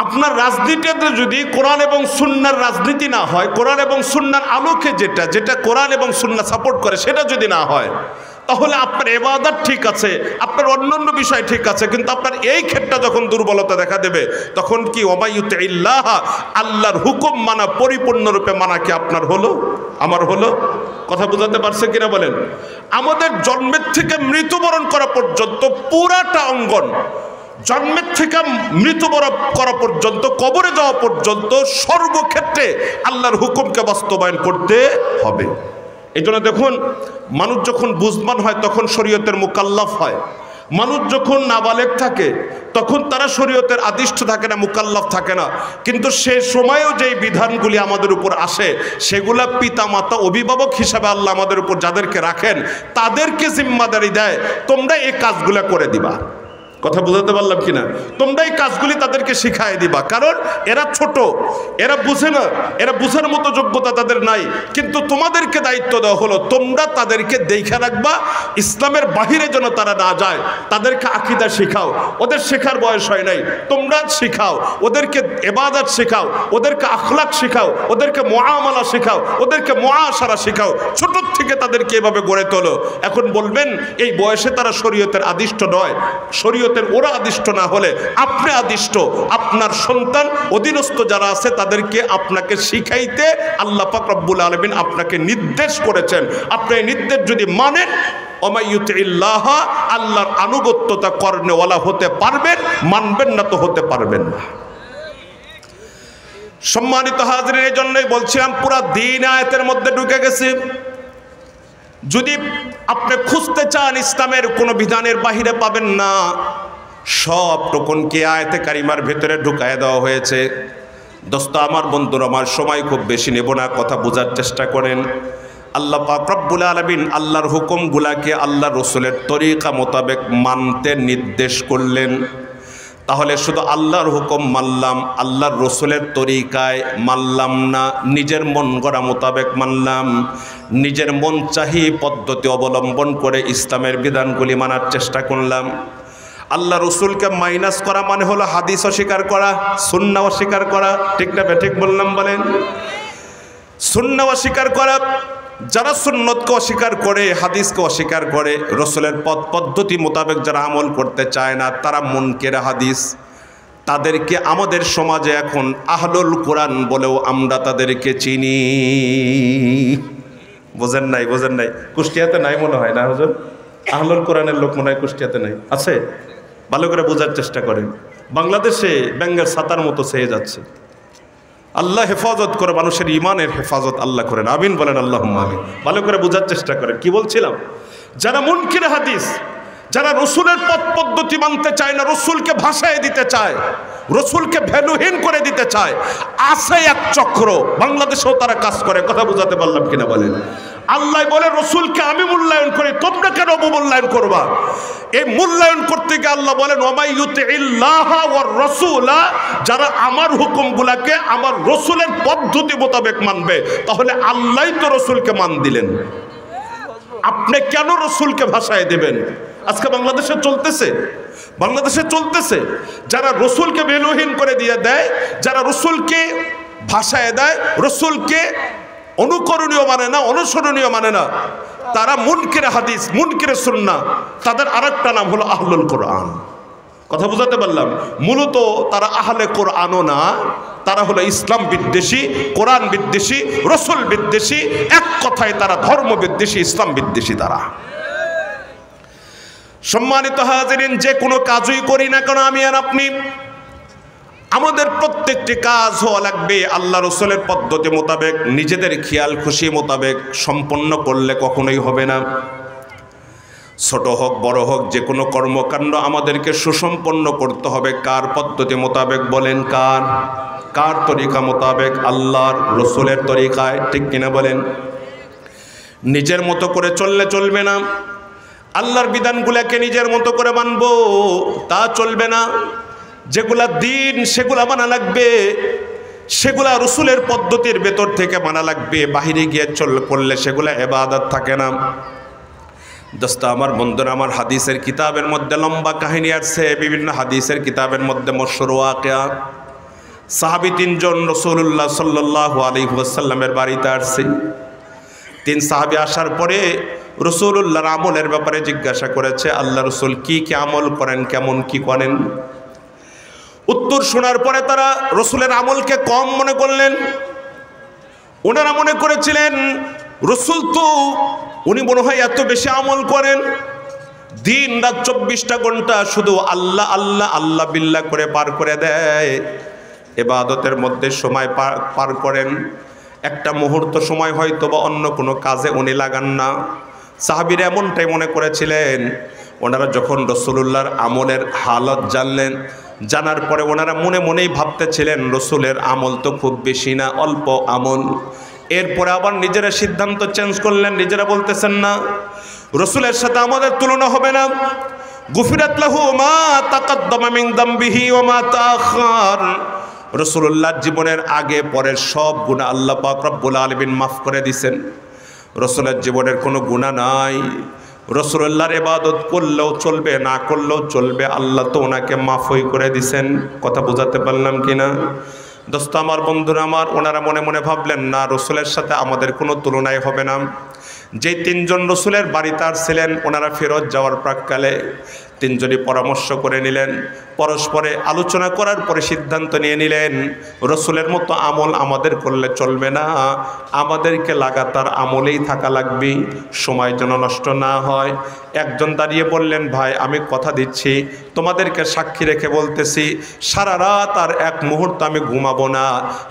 আপনার রাজনীতিতে যদি কোরআন এবং সুন্নাহর রাজনীতি না হয়, কোরআন এবং সুন্নাহর আলোকে যেটা কোরআন এবং সুন্নাহ সাপোর্ট করে সেটা যদি না হয়, তাহলে আপনার ইবাদত ঠিক আছে, আপনার অন্যান্য বিষয় ঠিক আছে, কিন্তু আপনার এই ক্ষেত্রে যখন দুর্বলতা দেখা দেবে তখন কি ওয়ামাইয়ুতিল্লাহ, আল্লাহর হুকুম মানা পরিপূর্ণরূপে মানা কি আপনার হলো, আমার হলো? কথা বুঝাতে পারছে কিনা বলেন? আমাদের জন্মের থেকে মৃত্যুবরণ করা পর্যন্ত পুরাটা অঙ্গন, জন্মের থেকে মৃত্যুবরণ করা পর্যন্ত, কবরে যাওয়া পর্যন্ত সর্বক্ষেত্রে আল্লাহর হুকুমকে বাস্তবায়ন করতে হবে। এই জন্য দেখুন, মানুষ যখন বুঝবান হয় তখন শরীয়তের মুকাল্লাফ হয়। মানুষ যখন নাবালেগ থাকে তখন তারা শরীয়তের আদিষ্ট থাকে না, মুকাল্লাফ থাকে না। কিন্তু সে সময়েও যেই বিধানগুলি আমাদের উপর আসে সেগুলা পিতা মাতা অভিভাবক হিসাবে আল্লাহ আমাদের উপর যাদেরকে রাখেন তাদেরকে জিম্মাদারি দেয়, তোমরা এই কাজগুলা করে দিবা। কথা বুঝাতে পারলাম কিনা? তোমরা এই কাজগুলি তাদেরকে শিখাই দিবা, কারণ এরা ছোট, এরা বুঝে না, এরা বুঝার মতো যোগ্যতা তাদের নাই। কিন্তু তোমাদেরকে দায়িত্ব দেওয়া হলো তোমরা তাদেরকে দেখে রাখবা, ইসলামের বাহিরে যেন তারা না যায়। তাদেরকে আকীদা শেখাও, ওদের শেখার বয়স হয় নাই, তোমরা শেখাও, ওদেরকে ইবাদত শেখাও, ওদেরকে আখলাক শেখাও, ওদেরকে মুআমালা শেখাও, ওদেরকে মুআশারা শেখাও। ছোট থেকে তাদেরকে এভাবে গড়ে তোলো। এখন বলবেন এই বয়সে তারা শরীয়তের আদিষ্ট নয়, শরীয়তের ওরা আদিষ্ট না হলে আপনি আদিষ্ট। আপনার সন্তান অধীনস্থ যারা আছে তাদেরকে আপনাকে শিখাইতে আল্লাহ পাক রব্বুল আলামিন আপনাকে নির্দেশ করেছেন। আপনি এই নির্দেশ যদি মানেন, ওমাইয়ুতিল্লাহ, আল্লাহর আনুগত্যতা করনেওয়ালা হতে পারবেন, মানবেন না তো হতে পারবেন না। সম্মানিত হাজিরিন, এই জন্যই বলছিলাম পুরা দিন আয়াতের মধ্যে ঢুকে গেছে। যদি আপনি খুঁজতে চান ইসলামের কোনো বিধানের বাহিরে পাবেন না, সব টুকুনকে আয়াতে কারিমার ভেতরে ঢুকায় দেওয়া হয়েছে। দোস্ত আমার, বন্ধুরা আমার, সময় খুব বেশি নেব না, কথা বোঝার চেষ্টা করেন। আল্লাহ পাক রব্বুল আলামিন আল্লাহর হুকুমগুলাকে আল্লাহ রসুলের তরিকা মোতাবেক মানতে নির্দেশ করলেন। তাহলে শুধু আল্লাহর হুকুম মানলাম, আল্লাহর রসুলের তরিকায় মানলাম না, নিজের মন গড়া মোতাবেক মানলাম, নিজের মন চাহি পদ্ধতি অবলম্বন করে ইসলামের বিধানগুলি মানার চেষ্টা করলাম। আল্লাহ রসুলকে মাইনাস করা মানে হলো হাদিস অস্বীকার করা, সুন্নাহ অস্বীকার করা। ঠিক না ঠিক বললাম? বলেন, সুন্নাহ অস্বীকার করা। যারা সুন্নতকে অস্বীকার করে, হাদিসকে অস্বীকার করে, রসুলের পথ পদ্ধতি মোতাবেক যারা আমল করতে চায় না, তারা মুনকের হাদিস। তাদেরকে আমাদের সমাজে এখন আহলুল কোরআন বলেও আমরা তাদেরকে চিনি। বোঝেন নাই? বোঝেন নাই? কুষ্টিয়াতে নাই মনে হয় না হুজুর? আহলুল কোরআনের লোক মনে হয় কুষ্টিয়াতে নাই, আছে? ভালো করে বোঝার চেষ্টা করেন। বাংলাদেশে ব্যাঙ্গের ছাতার মতো ছেয়ে যাচ্ছে। আল্লাহ হেফাজত করে, মানুষের ইমানের হেফাজত আল্লাহ করেন, আমিন বলেন আল্লাহুম্মা আমিন। ভালো করে বোঝার চেষ্টা করেন। কি বলছিলাম? যারা মুনকির হাদিস, যারা রসুলের পথ পদ্ধতি মানতে চায় না, রসুলকে ভাসায় দিতে চায়, রসুলকে ভ্যালুহীন করে দিতে চায়, আছে এক চক্র, বাংলাদেশেও তারা কাজ করে। কথা বুঝাতে পারলাম কিনা বলেন? আল্লাহ বলে রসুলকে আমি মূল্যায়ন করি, তোমরা কেন অবমূল্যায়ন করবা? এই মূল্যায়ন করতে গিয়ে আল্লাহ বলেন ওয়ামাইয়ুতিল্লাহ ওয়ার রাসূলা, যারা আমার হুকুমগুলাকে আমার রসুলের পদ্ধতি মোতাবেক মানবে, তাহলে আল্লাহই তো রসুলকে মান দিলেন। আপনি কেন রসুলকে ভাসায় দেবেন? আজকে বাংলাদেশে চলতেছে যারা রসুলকে ভ্যালুহীন করে দিয়ে দেয়, যারা রসুলকে ভাসায় দেয়, রসুলকে অনুকরণীয় মানে না, অনুসরণীয় মানে না, তারা মুনকিরে হাদিস, মুনকিরে সুন্নাহ, তাদের আরেকটা নাম হলো আহলুল কোরআন। কথা বুঝাতে পারলাম? মূলত তারা আহলে কোরআনও না, তারা হলো ইসলাম বিদ্বেষী, কোরআন বিদ্বেষী, রসুল বিদ্বেষী, এক কথায় তারা ধর্ম বিদ্বেষী, ইসলাম বিদ্বেষী তারা। সম্মানিত হাজিরিন, যে কোনো কাজই করি না কেন আমি আর আপনি, আমাদের প্রত্যেকটি কাজ হওয়া লাগবে আল্লাহ রসুলের পদ্ধতি মোতাবেক, নিজেদের খেয়াল খুশি মোতাবেক সম্পন্ন করলে কখনোই হবে না। ছোট হোক বড় হোক, যে কোনো কর্মকাণ্ড আমাদেরকে সুসম্পন্ন করতে হবে কার পদ্ধতি মোতাবেক বলেন? কার তরিকা মোতাবেক? আল্লাহর রসুলের তরিকায়, ঠিক কিনা বলেন? নিজের মতো করে চললে চলবে না, আল্লাহর বিধানগুলোকে নিজের মতো করে মানবো তা চলবে না। যেগুলা দিন সেগুলা মানা লাগবে, সেগুলা রসুলের পদ্ধতির ভেতর থেকে মানা লাগবে, বাহিরে গিয়ে করলে সেগুলা ইবাদত থাকে না। দোস্ত আমার, বন্ধুরা আমার, হাদিসের কিতাবের মধ্যে লম্বা কাহিনী আছে, বিভিন্ন হাদিসের কিতাবের মধ্যে মশহুর ওয়াকিয়া। সাহাবী তিনজন রাসূলুল্লাহ সাল্লাল্লাহু আলাইহি ওয়াসাল্লামের বাড়িতে আসছে। তিন সাহাবী আসার পরে রাসূলুল্লাহর আমলের ব্যাপারে জিজ্ঞাসা করেছে, আল্লাহ রসুল কি কি আমল করেন, কেমন কি করেন? উত্তর শোনার পরে তারা রসুলের আমলকে কম মনে করলেন। ওনারা মনে করেছিলেন রসুল তো উনি মনে হয় এত বেশি আমল করেন, দিন রাত 24টা ঘন্টা শুধু আল্লাহ আল্লাহ আল্লাহ বিল্লাহ করে পার করে দেয়, ইবাদতের মধ্যে সময় পার করেন, একটা মুহূর্ত সময় হয়তো বা অন্য কোনো কাজে উনি লাগান না। সাহাবীরা এমনটাই মনে করেছিলেন। ওনারা যখন রাসূলুল্লাহর আমলের হালত জানলেন, জানার পরে ওনারা মনে মনেই ভাবতেছিলেন রসুলের আমল তো খুব বেশি না, অল্প আমল। এরপরে আবার নিজেরা সিদ্ধান্ত চেঞ্জ করলেন, নিজেরা বলতেছেন না রসুলের সাথে আমাদের তুলনা হবে না। গুফিরাত লাহু মা তাকাদ্দামা মিন যামবিহি ওয়া মা তাআখার, রসুলুল্লাহর জীবনের আগে পরের সব গুনাহ আল্লাহ পাক রব্বুল আলামিন মাফ করে দিয়েছেন। রসুলের জীবনের কোনো গুনাহ নাই। রসুলুল্লাহর ইবাদত করলেও চলবে, না করলেও চলবে, আল্লাহ তো ওনাকে মাফই করে দিছেন। কথা বোঝাতে পারলাম কিনা? দোস্ত আমার, বন্ধুরা আমার, ওনারা মনে মনে ভাবলেন না রসুলের সাথে আমাদের কোনো তুলনাই হবে না। যে তিনজন রসুলের বাড়িতে আসছিলেন, ওনারা ফেরত যাওয়ার প্রাককালে তিনজনই পরামর্শ করে নিলেন, পরস্পরে আলোচনা করার পরে সিদ্ধান্ত নিয়ে নিলেন রসুলের মতো আমল আমাদের করলে চলবে না, আমাদেরকে লাগাতার আমলেই থাকা লাগবে, সময় যেন নষ্ট না হয়। একজন দাঁড়িয়ে বললেন, ভাই আমি কথা দিচ্ছি, তোমাদেরকে সাক্ষী রেখে বলতেছি, সারা রাত আর এক মুহূর্ত আমি ঘুমাবো না,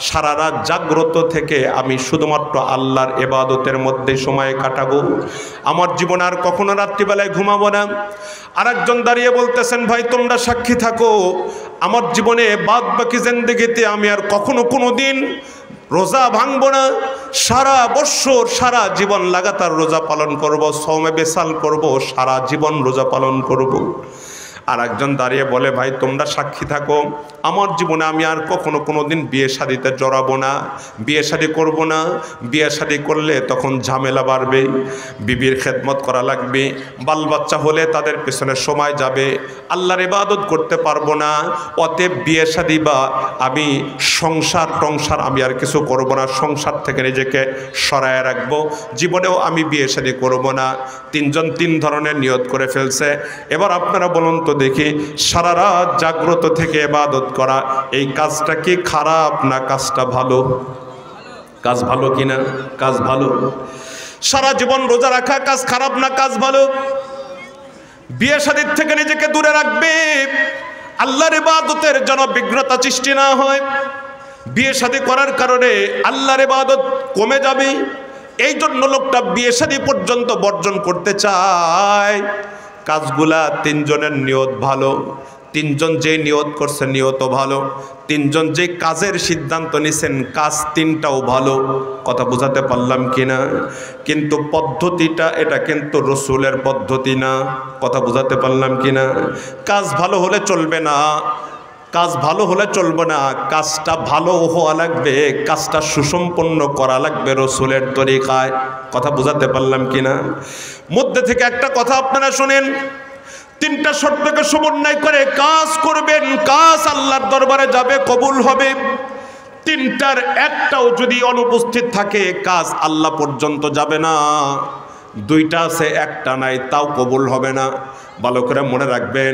সারা রাত জাগ্রত থেকে আমি শুধুমাত্র আল্লাহর ইবাদতের মধ্যে সময় কাটাবো, আমার জীবন আর কখনো রাত্রিবেলায় ঘুমাবো না। আরেকজন দাঁড়িয়ে বলতেছেন, ভাই তোমরা সাক্ষী থাকো, আমার জীবনে বাদ বাকি জিন্দেগিতে আমি আর কখনো কোনো দিন রোজা ভাঙবো না, সারা বৎসর সারা জীবন লাগাতার রোজা পালন করব, সওমে বেসাল করব, সারা জীবন রোজা পালন করব। আর একজন দাঁড়িয়ে বলে, ভাই তোমরা সাক্ষী থাকো, আমার জীবনে আমি আর কখনো কোনো দিন বিয়ে শাদিতে জড়াবো না, বিয়ে শাদি করবো না, বিয়ে শাদি করলে তখন ঝামেলা বাড়বে, বিবির খেদমত করা লাগবে, বাল বাচ্চা হলে তাদের পেছনে সময় যাবে, আল্লাহর ইবাদত করতে পারবো না, অতএব বিয়ে শাদি বা আমি সংসার আমি আর কিছু করবো না, সংসার থেকে নিজেকে সরায় রাখবো, জীবনেও আমি বিয়ে শাদি করবো না। তিনজন তিন ধরনের নিয়ত করে ফেলছে। এবার আপনারা বলুন তো দেখি, সারা রাত জাগ্রত থেকে ইবাদত করা, এই কাজটা কি খারাপ না কাজটা ভালো? কাজ ভালো কিনা? কাজ ভালো। সারা জীবন রোজা রাখা কাজ খারাপ না কাজ ভালো? বিয়ে শাদীর থেকে নিজেকে দূরে রাখবে, আল্লাহর ইবাদতের যেন বিঘ্নতা সৃষ্টি না হয়। বিয়ে শাদী করার কারণে আল্লাহর ইবাদত কমে যাবে, এই জন্য লোকটা বিয়ে শাদী পর্যন্ত বর্জন করতে চায়। কাজগুলা তিনজনের নিয়ত ভালো, তিনজন যে নিয়ত করছে নিয়তও ভালো, তিনজন যে কাজের সিদ্ধান্ত নিছেন কাজ তিনটাও ভালো। কথা বোঝাতে পারলাম কিনা? কিন্তু পদ্ধতিটা এটা কিন্তু রসুলের পদ্ধতি না। কথা বোঝাতে পারলাম কিনা? কাজ ভালো হলে চলবে না, কাজ ভালো হলে চলবে না, কাজটা ভালো হওয়া লাগবে, কাজটা সুসম্পন্ন করা লাগবে রসুলের তরিকায়। কথা বোঝাতে পারলাম কিনা? মধ্যে থেকে একটা কথা আপনারা শোনেন, তিনটা শর্তকে সমন্বয় করে কাজ করবেন, কাজ আল্লাহর দরবারে যাবে, কবুল হবে। তিনটার একটাও যদি অনুপস্থিত থাকে কাজ আল্লাহ পর্যন্ত যাবে না। দুইটা আছে একটা নাই, তাও কবুল হবে না। ভালো করে মনে রাখবেন,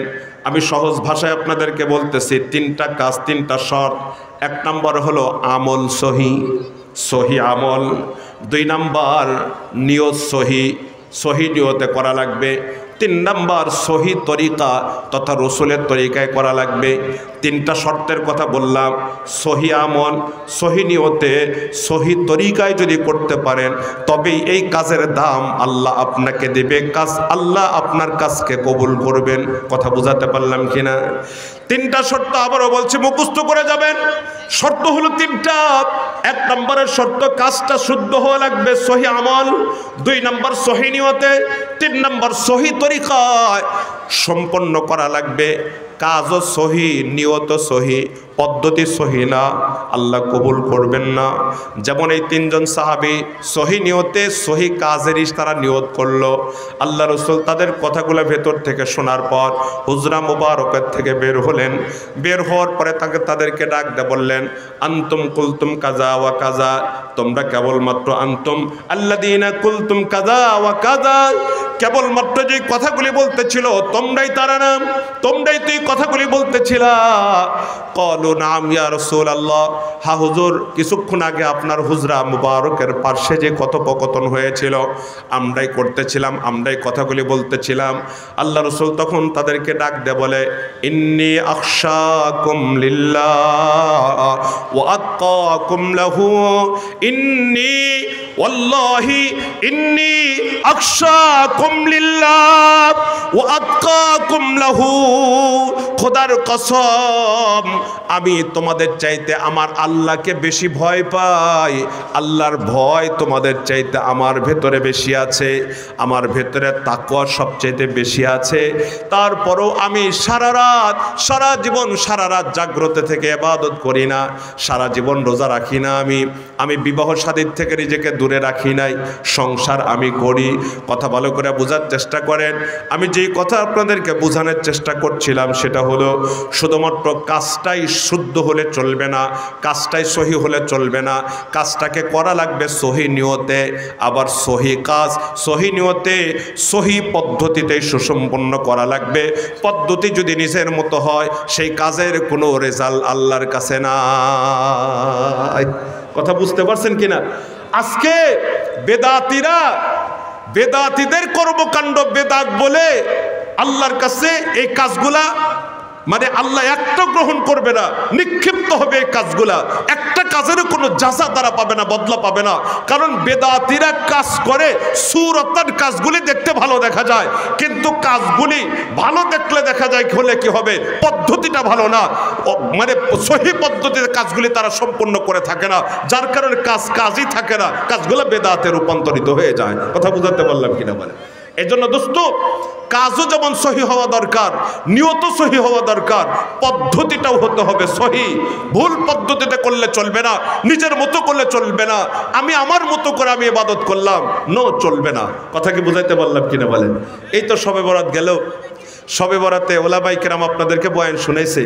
আমি সহজ ভাষায় আপনাদেরকে বলতেছি, তিনটা কাজ, তিনটা শর্ত। এক নম্বর হলো আমল সহি, সহি আমল। দুই নাম্বার নিয়ত সহি, সহি নিয়তে করা লাগবে। তিন নাম্বার সহি তরিকা তথা রসুলের তরিকায় করা লাগবে। তিনটা শর্তের কথা বললাম, সহি আমল, সহি নিয়তে, সহি তরিকায় যদি করতে পারেন তবেই এই কাজের দাম আল্লাহ আপনাকে দেবে, কাজ আল্লাহ আপনার কাজকে কবুল করবেন। কথা বোঝাতে পারলাম কিনা? তিনটা শর্ত আবারও বলছি, মুখস্থ করে যাবেন। শর্ত হলো তিনটা। এক নম্বরের শর্ত, কাজটা শুদ্ধ হওয়া লাগবে, সহি আমল। দুই নম্বর সহি নিয়তে, তিন নম্বর সহি তরিকায় সম্পন্ন করা লাগবে। কাজও সহি, নিয়ত সহি, পদ্ধতি সহি না, আল্লাহ কবুল করবেন না। যেমন এই তিনজন সাহাবী সহি নিয়তে সহি কাজেরই তারা নিয়ত করলো। আল্লাহ রসুল তাদের কথাগুলো ভেতর থেকে শোনার পর হুজরা মুবারকের থেকে বের হলেন। বের হওয়ার পরে তাদেরকে ডাক দিয়ে বললেন, আনতুম কুলতুম কাজা ওয়া কাজা, তোমরা কেবলমাত্র আনতুম আল্লাযীনা কুলতুম কাজা ওয়া কাজা, কেবলমাত্র যে কথাগুলি বলতেছিল তোমরাই তারা নাম, তোমরাই তুই কথাগুলি বলতেছিলা। ক্বালু নাম ইয়া রাসূলুল্লাহ, হা হুজুর, কিছুক্ষণ আগে আপনার হুজরা মুবারকের পার্শ্বে যে কথোপকথন হয়েছিল আমরাই করতেছিলাম, আমরাই কথাগুলি বলতেছিলাম। আল্লাহ রসুল তখন তাদেরকে ডাক দিয়ে বলে, ইন্নী আখশাকুম লিল্লাহ ওয়া আতকাকুম লাহু, ইন্নী ওয়াল্লাহি ইন্নী আখশাকুম লিল্লাহ ওয়া আতকাকুম লাহু, খোদার কসম আমি তোমাদের চাইতে আমার আল্লাহকে বেশি ভয় পাই। আল্লাহর ভয় তোমাদের চাইতে আমার ভেতরে বেশি আছে, আমার ভেতরে তাকওয়া সবচাইতে বেশি আছে। তারপরও আমি সারা রাত, সারা জীবন, সারা রাত জাগ্রত থেকে ইবাদত করি না, সারা জীবন রোজা রাখি না, আমি বিবাহ শাদীর থেকে নিজেকে দূরে রাখি নাই, সংসার আমি করি। কথা ভালো করে বোঝার চেষ্টা করেন। আমি যেই কথা আপনাদেরকে বোঝানোর চেষ্টা করছিলাম সেটা হলো, শুধুমাত্র কাজটাই শুদ্ধ হলে চলবে না, কাজটাই সহি হলে চলবে না, কাজটাকে করা লাগবে সহি নিয়তে। আবার সহি কাজ সহি নিয়তে, সহি পদ্ধতিতে সুসম্পন্ন করা লাগবে। পদ্ধতি যদি নিজের মতো হয় সেই কাজের কোনো রেজাল্ট আল্লাহর কাছে নাই। কথা বুঝতে পারছেন কিনা? আজকে বেদাতীদের কর্মকাণ্ড বেদাত বলে আল্লাহর কাছে এই কাজগুলা মানে আল্লাহ একটা গ্রহণ করবে না, নিক্ষিপ্ত হবে এই কাজগুলা। একটা কাজেরও কোনো জাযা তারা পাবে না, বদলা পাবে না। কারণ বেদাতীরা কাজ করে, সুরতার কাজগুলি দেখতে ভালো দেখা যায়, কিন্তু কাজগুলি ভালো দেখলে দেখা যায় হলে কি হবে, পদ্ধতিটা ভালো না, মানে সহি পদ্ধতিতে কাজগুলি তারা সম্পন্ন করে থাকে না, যার কারণে কাজই থাকে না, কাজগুলো বেদাতে রূপান্তরিত হয়ে যায়। কথা বুঝাতে পারলাম কিনা বলে? এই জন্য দোস্ত, কাজও যেমন সহি হওয়া দরকার, নিয়ত সহি হওয়া দরকার, পদ্ধতিটাও হতে হবে সহি। ভুল পদ্ধতিতে করলে চলবে না, নিজের মতো করলে চলবে না, আমি আমার মতো করে আমি ইবাদত করলাম, নো, চলবে না। কথা কি বুঝাইতে পারলাম কিনা বলেন? এই তো শবে বরাত গেল, শবে বরাতে ওলামায়ে কেরাম আপনাদেরকে বয়ান শুনেছে।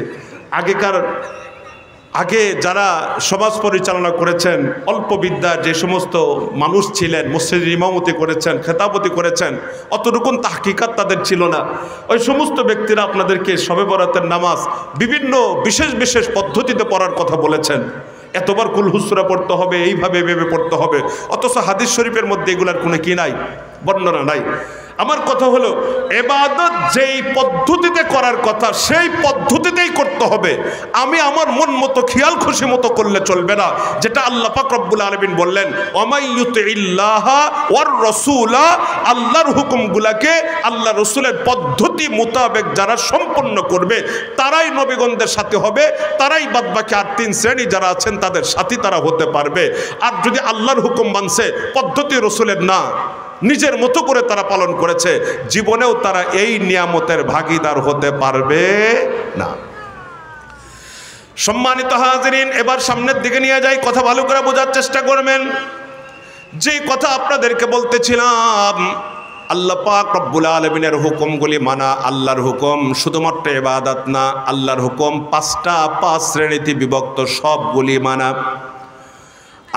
আগে যারা সমাজ পরিচালনা করেছেন, অল্প বিদ্যার যে সমস্ত মানুষ ছিলেন, মসজিদের ইমামতি করেছেন, খেতাবতি করেছেন, অতটুকুন তাহকিকাত তাদের ছিল না। ওই সমস্ত ব্যক্তিরা আপনাদেরকে শবে বরাতের নামাজ বিভিন্ন বিশেষ বিশেষ পদ্ধতিতে পড়ার কথা বলেছেন। এতবার কুল হুসরা পড়তে হবে, এইভাবে ভেবে পড়তে হবে, অথচ হাদিস শরীফের মধ্যে এগুলার কোনো কি নাই, বর্ণনা নাই। আমার কথা হলো ইবাদত যেই পদ্ধতিতে করার কথা সেই পদ্ধতিতেই করতে হবে। আমি আমার মন মতো খেয়াল খুশি মতো করলে চলবে না, যেটা আল্লাহ পাক রব্বুল আলামিন বললেন ওয়ামাই ইউতিইল্লাহা ওয়ার রাসূলা, আল্লাহর হুকুমগুলোকে আল্লাহ রাসূলের পদ্ধতি মোতাবেক যারা সম্পন্ন করবে তারাই নবীগণদের সাথে হবে, তারাই বাদবাকি আর 3 শ্রেণী যারা আছেন তাদের সাথী তারা হতে পারবে। আর যদি আল্লাহর হুকুম মানছে, পদ্ধতি রাসূলের না, নিজের মতো করে তারা পালন করেছে, জীবনেও তারা এই নিয়ামতের ভাগীদার হতে পারবে না। সম্মানিত হাজিরিন, এবার সামনের দিকে নিয়ে যাই, কথা ভালো করে বোঝার চেষ্টা করবেন। যে কথা আপনাদেরকে বলতেছিলাম, আল্লাহ পাক রব্বুল আলামিনের হুকুমগুলি মানা, আল্লাহর হুকুম শুধুমাত্র ইবাদত না, আল্লাহর হুকুম 5 শ্রেণীতে বিভক্ত, সবগুলি মানা।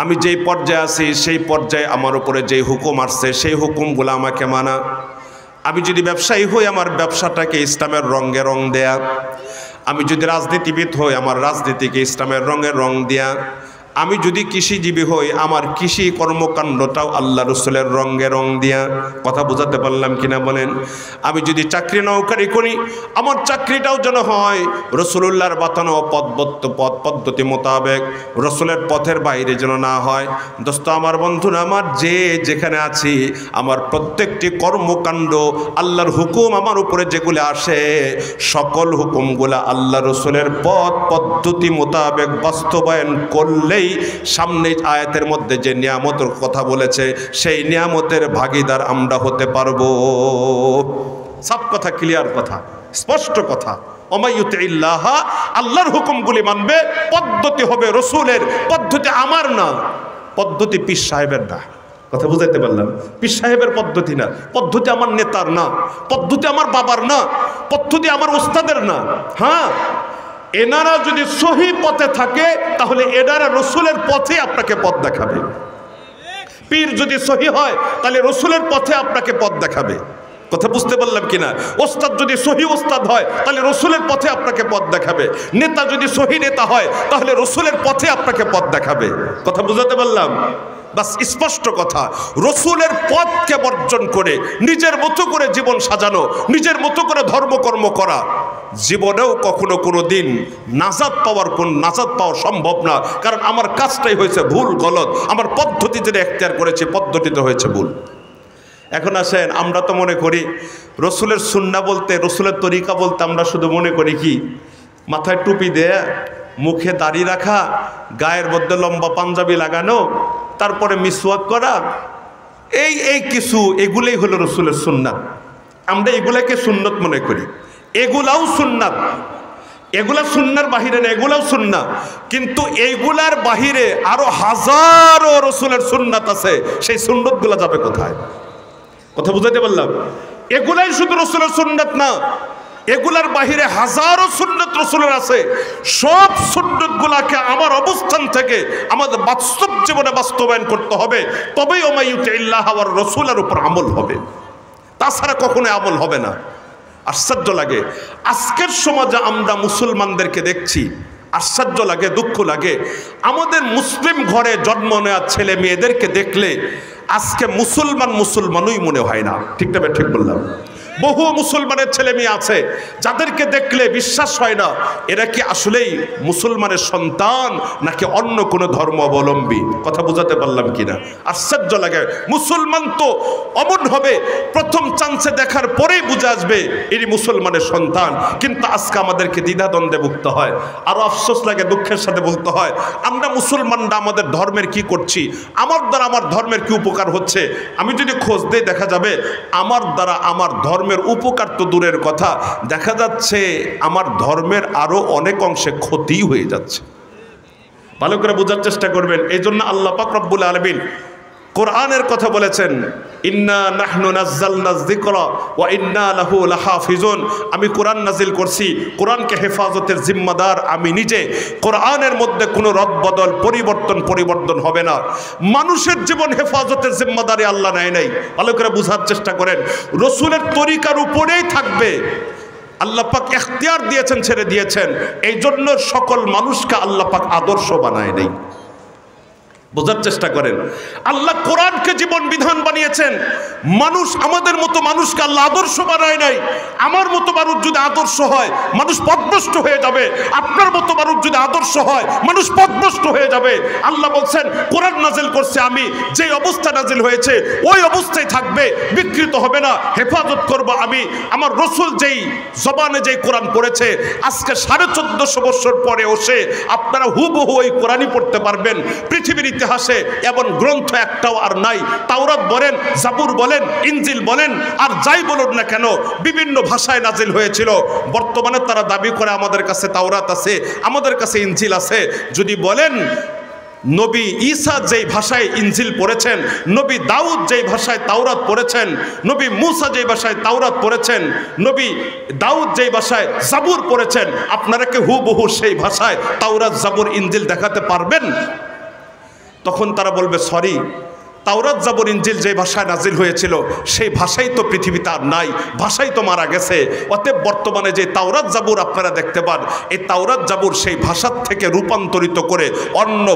আমি যেই পর্যায়ে আছি সেই পর্যায়ে আমার উপরে যেই হুকুম আসছে সেই হুকুমগুলো আমাকে মানা। আমি যদি ব্যবসায়ী হই, আমার ব্যবসাটাকে ইসলামের রঙে রং দেয়া। আমি যদি রাজনীতিবিদ হই, আমার রাজনীতিকে ইসলামের রঙে রং দেয়া। আমি যদি কৃষিজীবী হই, আমার কৃষি কর্মকাণ্ডটাও আল্লাহ রসুলের রঙে রং দিয়া। কথা বোঝাতে পারলাম কিনা বলেন? আমি যদি চাকরি নৌকারি করি, আমার চাকরিটাও যেন হয় রসুলুল্লাহর বাতানো পথ পদ্ধতি মোতাবেক, রসুলের পথের বাইরে যেন না হয়। দোস্ত আমার, বন্ধুরা আমার, যে যেখানে আছি, আমার প্রত্যেকটি কর্মকাণ্ড আল্লাহর হুকুম আমার উপরে যেগুলো আসে, সকল হুকুমগুলা আল্লাহ রসুলের পথ পদ্ধতি মোতাবেক বাস্তবায়ন করলেই সামনে আয়াতের মধ্যে যে নিয়ামতের কথা বলেছে সেই নিয়ামতের ভাগীদার আমরা হতে পারবো। সব কথা ক্লিয়ার, কথা স্পষ্ট কথা। ওমাইয়ুতিল্লাহা, আল্লাহর হুকুমগুলি মানবে, পদ্ধতি হবে রসুলের, পদ্ধতি আমার না, পদ্ধতি পীর সাহেবের না। কথা বুঝাইতে পারলাম? পীর সাহেবের পদ্ধতি না, পদ্ধতি আমার নেতার না, পদ্ধতি আমার বাবার না, পদ্ধতি আমার ওস্তাদের না। হ্যাঁ, এনারা যদি সহি পথে থাকে তাহলে এনারা রসুলের পথে আপনাকে পথ দেখাবে। পীর যদি সহি হয় তাহলে রসুলের পথে আপনাকে পথ দেখাবে। কথা বুঝতে পারলাম কিনা? ওস্তাদ যদি সহি ওস্তাদ হয় তাহলে রসুলের পথে আপনাকে পথ দেখাবে। নেতা যদি সহি নেতা হয় তাহলে রসুলের পথে আপনাকে পথ দেখাবে। কথা বুঝাতে পারলাম? বাস, স্পষ্ট কথা। রসুলের পথকে বর্জন করে নিজের মতো করে জীবন সাজানো, নিজের মতো করে ধর্মকর্ম করা, জীবনেও কখনো কোনো দিন নাজাত পাওয়া সম্ভব না। কারণ আমার কাজটাই হয়েছে ভুল, গলত। আমার পদ্ধতি যেটা এখতিয়ার করেছে, পদ্ধতিতে হয়েছে ভুল। এখন আসেন, আমরা তো মনে করি রসুলের সুন্নাহ বলতে, রসুলের তরিকা বলতে আমরা শুধু মনে করি কি, মাথায় টুপি দেয়া, মুখে দাড়ি রাখা, গায়ের মধ্যে লম্বা পাঞ্জাবি লাগানো, তারপরে মিসওয়াক করা, এই কিছু, এগুলোই হলো রসুলের সুন্নাত। আমরা এগুলাকে সুন্নত মনে করি। এগুলাও সুন্নাত, এগুলা সুন্নার বাহিরে না, এগুলাও সুন্নাত। কিন্তু এইগুলার বাহিরে আরো হাজারো রসুলের সুন্নাত আছে, সেই সুন্নতগুলা যাবে কোথায়? কথা বুঝাইতে পারলাম? এগুলাই শুধু রসুলের সুন্নাত না, এগুলার বাহিরে হাজারো সুন্নত রসুলের আছে। সব সুন্নতগুলাকে আমার অবস্থান থেকে আমাদের বাস্তব জীবনে বাস্তবায়ন করতে হবে, তবেই ওমাইয়ুতিল্লাহ ওয়ার রাসূলের উপর আমল হবে, তাছাড়া কখনো আমল হবে না। আশ্চর্য লাগে, আজকের সমাজে আমরা মুসলমানদেরকে দেখছি, আশ্চর্য লাগে, দুঃখ লাগে। আমাদের মুসলিম ঘরে জন্ম নেওয়া ছেলে মেয়েদেরকে দেখলে আজকে মুসলমানই মনে হয় না। ঠিক না? ঠিক বললাম? বহু মুসলমানের ছেলে মেয়ে আছে যাদেরকে দেখলে বিশ্বাস হয় না এরা কি আসলেই মুসলমানের সন্তান নাকি অন্য কোনো ধর্ম অবলম্বী। কথা বুঝাতে পারলাম কিনা? আশ্চর্য লাগে। মুসলমান তো অমন হবে, প্রথম চান্সে দেখার পরেই বুঝে আসবে এরই মুসলমানের সন্তান। কিন্তু আজকে আমাদেরকে দ্বিধাদ্বন্দ্বে ভুগতে হয়। আরো আফসোস লাগে, দুঃখের সাথে বলতে হয়, আমরা মুসলমানরা আমাদের ধর্মের কি করছি, আমার দ্বারা আমার ধর্মের কি উপকার হচ্ছে। আমি যদি খোঁজ দিই দেখা যাবে আমার দ্বারা আমার ধর্মের উপকার তো দূরের কথা, দেখা যাচ্ছে আমার ধর্মের আরো অনেক অংশে ক্ষতি হয়ে যাচ্ছে। ভালো করে বোঝার চেষ্টা করবেন। এই জন্য আল্লাহ পাক রব্বুল আলামিন কোরআনের কথা বলেছেন, ইন্না নাহনু নাযালনা যিকরা ওয়া ইন্না লাহু লাহাফিজুন। আমি কোরআন নাজিল করছি, কোরআনকে হেফাজতের জিম্মাদার আমি নিজে। কোরআনের মধ্যে কোনো রদবদল পরিবর্তন হবে না। মানুষের জীবন হেফাজতের জিম্মাদারি আল্লাহ নেয় নাই। ভালো করে বোঝার চেষ্টা করেন। রসুলের তরিকার উপরেই থাকবে। আল্লাহ পাক এখতিয়ার দিয়েছেন, ছেড়ে দিয়েছেন। এই জন্য সকল মানুষকে আল্লাহ পাক আদর্শ বানায় নেই। বোঝার চেষ্টা করেন। আল্লাহ কোরআনকে জীবন বিধান বানিয়েছেন। মানুষ, আমাদের মতো মানুষকে আল্লাহ আদর্শ বানায় নাই। আমার মতো মানুষ যদি আদর্শ হয় মানুষ পথভ্রষ্ট হয়ে যাবে, আপনার মতো মানুষ যদি আদর্শ হয় মানুষ পথভ্রষ্ট হয়ে যাবে। আল্লাহ বলছেন কোরআন নাজিল করছে আমি, যেই অবস্থা নাজিল হয়েছে ওই অবস্থায় থাকবে, বিকৃত হবে না, হেফাজত করব আমি। আমার রসুল যেই জবানে যেই কোরআন পড়েছে আজকে 1450 বছর পরে ওসে আপনারা হুবহু ওই কোরআনই পড়তে পারবেন। পৃথিবীর ইতিহাসে এমন গ্রন্থ একটাও আর নাই। তাওরাত বলেন, জাবুর বলেন, ইনজিল বলেন, আর যাই বলুন না কেন বিভিন্ন ভাষায় নাজিল হয়েছিল। বর্তমানে তারা দাবি করে আমাদের কাছে তাওরাত আছে, আমাদের কাছে ইনজিল আছে। যদি বলেন নবী ঈসা যেই ভাষায় ইনজিল পড়েছেন, নবী দাউদ যেই ভাষায় তাওরাত পড়েছেন, নবী মুসা যেই ভাষায় তাওরাত পড়েছেন, নবী দাউদ যেই ভাষায় জাবুর পড়েছেন, আপনারা কি হুবহু সেই ভাষায় তাওরাত জাবুর ইনজিল দেখাতে পারবেন? তখন তারা বলবে সরি, তাওরাত জাবুর ইনজিল যে ভাষায় নাজিল হয়েছিল সেই ভাষাই তো পৃথিবীতে আর নাই, ভাষাই তো মারা গেছে। অতএব বর্তমানে যে তাওরাত জাবুর আপনারা দেখতে পান, এই তাওরাত জাবুর সেই ভাষার থেকে রূপান্তরিত করে অন্য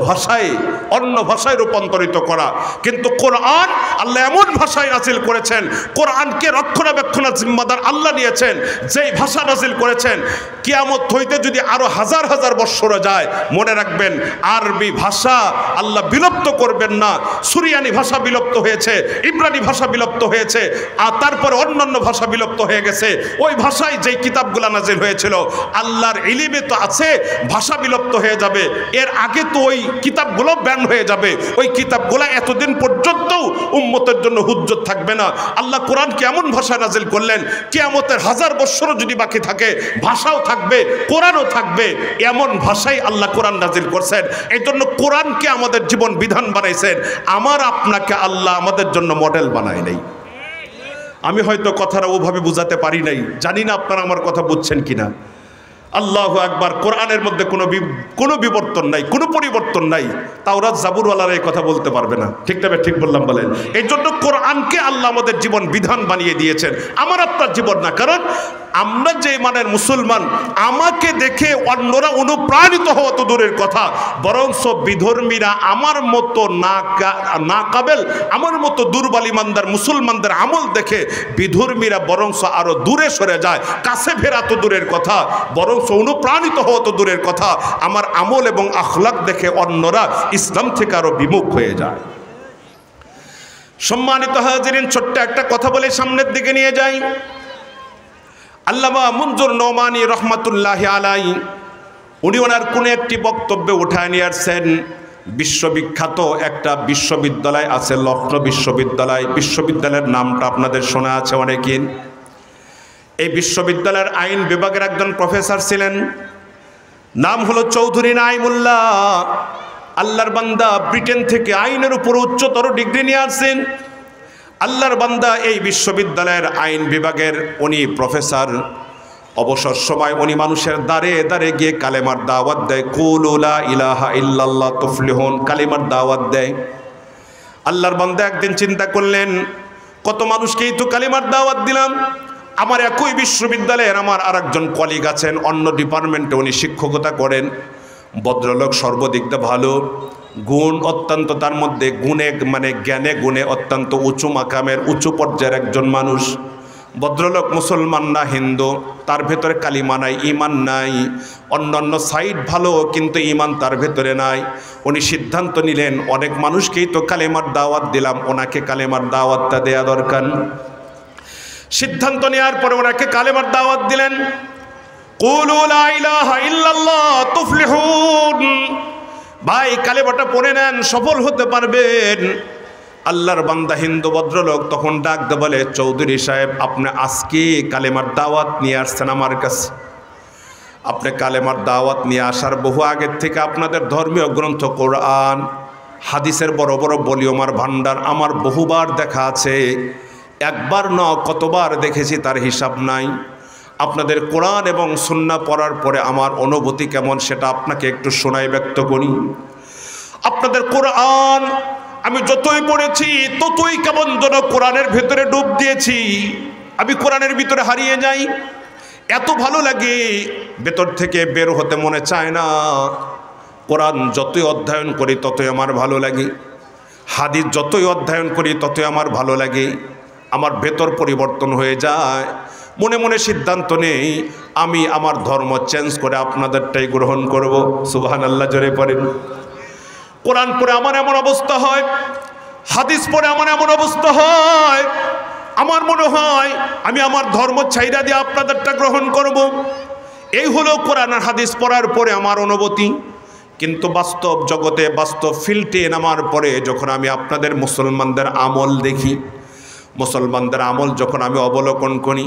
ভাষায় রূপান্তরিত করা। কিন্তু কোরআন আল্লাহ এমন ভাষায় নাজিল করেছেন, কোরআনকে রক্ষণাবেক্ষণের জিম্মাদার আল্লাহ নিয়েছেন। যেই ভাষা নাজিল করেছেন কিয়ামত হইতে যদি আরো হাজার হাজার বৎসর যায়, মনে রাখবেন আরবি ভাষা আল্লাহ বিলুপ্ত করবেন না। সুরিয়ানি ভাষা বিলুপ্ত হয়েছে, ইব্রানি ভাষা বিলুপ্ত হয়েছে, আর তারপরে অন্যান্য ভাষা বিলুপ্ত হয়ে গেছে। ওই ভাষায় যেই কিতাবগুলো নাজিল হয়েছিল আল্লাহর ইলমে তো আছে, ভাষা বিলুপ্ত হয়ে যাবে। এর আগে তো ওই কিতাবগুলো ব্যান হয়ে যাবে। ওই কিতাবগুলো এতদিন পর্যন্ত উম্মতের জন্য হুজ্জত থাকবে না। আল্লাহ কোরআন কেমন ভাষায় নাজিল করলেন, কিয়ামতের হাজার বৎসরও যদি বাকি থাকে ভাষাও থাকবে, কোরআনও থাকবে। এমন ভাষায় আল্লাহ কোরআন নাজিল করছেন। এই জন্য কোরআনকে আমাদের জীবন বিধান বানাইছেন। আমার আপনাকে আল্লাহ আমাদের জন্য মডেল বানায় নাই। আমি হয়তো কথাটা ওভাবে বুঝাতে পারি নাই, জানি না আপনারা আমার কথা বুঝছেন কিনা। আল্লাহু আকবার। কোরআনের মধ্যে কোনো বিবর্তন নাই, কোনো পরিবর্তন নাই। তাওরাত জাবুরওয়ালারা এই কথা বলতে পারবে না। ঠিক তবে ঠিক বললাম বলেন? এই জন্য কোরআনকে আল্লাহ আমাদের জীবন বিধান বানিয়ে দিয়েছেন, আমার আপনার জীবন না। কারণ আমরা যে মানের মুসলমান, আমাকে দেখে অন্যরা অনুপ্রাণিত হওয়া তো দূরের কথা, বরঞ্চ বিধর্মীরা আমার মতো না কাবেল, আমার মতো দুর্বল ইমানদার মুসলমানদের আমল দেখে বিধর্মীরা বরঞ্চ আরো দূরে সরে যায়। কাছে ফেরা তো দূরের কথা, বরঞ্চ অনুপ্রাণিত হওয়া তো দূরের কথা, আমার আমল এবং আখলাক দেখে অন্যরা ইসলাম থেকে আরো বিমুখ হয়ে যায়। সম্মানিত হাজিরিন, ছোট্ট একটা কথা বলে সামনের দিকে নিয়ে যাই। আল্লামা মঞ্জুর নোমানী রহমাতুল্লাহি আলাইহি উনি ওনার কোনো একটি বক্তব্যে উঠায় নিয়ে আসছেন, বিশ্ববিখ্যাত একটা বিশ্ববিদ্যালয় আছে লখনৌ বিশ্ববিদ্যালয়। বিশ্ববিদ্যালয়ের নামটা আপনাদের শোনা আছে অনেকেই। এই বিশ্ববিদ্যালয়ের আইন বিভাগের একজন প্রফেসর ছিলেন, নাম হলো চৌধুরী নাইমুল্লাহ। আল্লাহর বান্দা ব্রিটেন থেকে আইনের উপর উচ্চতর ডিগ্রি নিয়ে আসছেন। আল্লাহর বান্দা এই বিশ্ববিদ্যালয়ের আইন বিভাগের উনি প্রফেসর। অবসর সময় উনি মানুষের দ্বারে দ্বারে গিয়ে কালেমার দাওয়াত দেয়। কুলু লা ইলাহা ইল্লাল্লাহ তুফলিহুন, কালেমার দাওয়াত দেয়। আল্লাহর বান্দা একদিন চিন্তা করলেন, কত মানুষকেই তো কালেমার দাওয়াত দিলাম, আমার একই বিশ্ববিদ্যালয়ের আমার আরেকজন কলিগ আছেন, অন্য ডিপার্টমেন্টে উনি শিক্ষকতা করেন। ভদ্রলোক, সর্বদিক দিয়ে ভালো, গুণ অত্যন্ত, তার মধ্যে গুণে মানে জ্ঞানে গুণে অত্যন্ত উঁচু মাকামের উঁচু পর্যায়ের একজন মানুষ। ভদ্রলোক মুসলমান না হিন্দু, তার ভেতরে কালিমা নাই, ইমান নাই। অন্যান্য সাইড ভালো কিন্তু ইমান তার ভেতরে নাই। উনি সিদ্ধান্ত নিলেন, অনেক মানুষকেই তো কালেমার দাওয়াত দিলাম, ওনাকে কালেমার দাওয়াতটা দেয়া দরকার। সিদ্ধান্ত নেওয়ার পরে ওনাকে কালেমার দাওয়াত দিলেন। কুলু লা ইলাহা ইল্লাল্লাহ তুফলিহুন, ভাই কালেমাটা পড়ে নেন, সফল হতে পারবেন। আল্লাহর বান্দা হিন্দু ভদ্রলোক তখন ডাক দিয়ে বলে, চৌধুরী সাহেব, আপনি আজকে কালেমার দাওয়াত নিয়ে আসছেন আমার কাছে। আপনি কালেমার দাওয়াত নিয়ে আসার বহু আগের থেকে আপনাদের ধর্মীয় গ্রন্থ কোরআন হাদিসের বড় বড় ভলিউমার ভান্ডার আমার বহুবার দেখা আছে। একবার ন কতবার দেখেছি তার হিসাব নাই। আপনাদের কোরআন এবং সুন্নাহ পড়ার পরে আমার অনুভূতি কেমন সেটা আপনাকে একটু শোনাই ব্যক্ত করি। আপনাদের কোরআন আমি যতই পড়েছি ততই কেমন যেন কোরআনের ভেতরে ডুব দিয়েছি। আমি কোরআনের ভিতরে হারিয়ে যাই, এত ভালো লাগে, ভেতর থেকে বের হতে মনে চায় না। কোরআন যতই অধ্যয়ন করি ততই আমার ভালো লাগে, হাদিস যতই অধ্যয়ন করি ততই আমার ভালো লাগে। আমার ভেতর পরিবর্তন হয়ে যায়, মনে মনে সিদ্ধান্ত নেই আমি আমার ধর্ম চেঞ্জ করে আপনাদেরটাই গ্রহণ করব। সুবহানাল্লাহ, জোরে পড়েন। কোরআন পড়ে আমার এমন অবস্থা হয়, হাদিস পড়ে আমার এমন অবস্থা হয়, আমার মনে হয় আমি আমার ধর্ম ছাইরা দিয়ে আপনাদেরটা গ্রহণ করব। এই হলো কোরআন আর হাদিস পড়ার পরে আমার অনুভূতি। কিন্তু বাস্তব জগতে, বাস্তব ফিল্ডে নামার পরে যখন আমি আপনাদের মুসলমানদের আমল দেখি, মুসলমানদের আমল যখন আমি অবলোকন করি,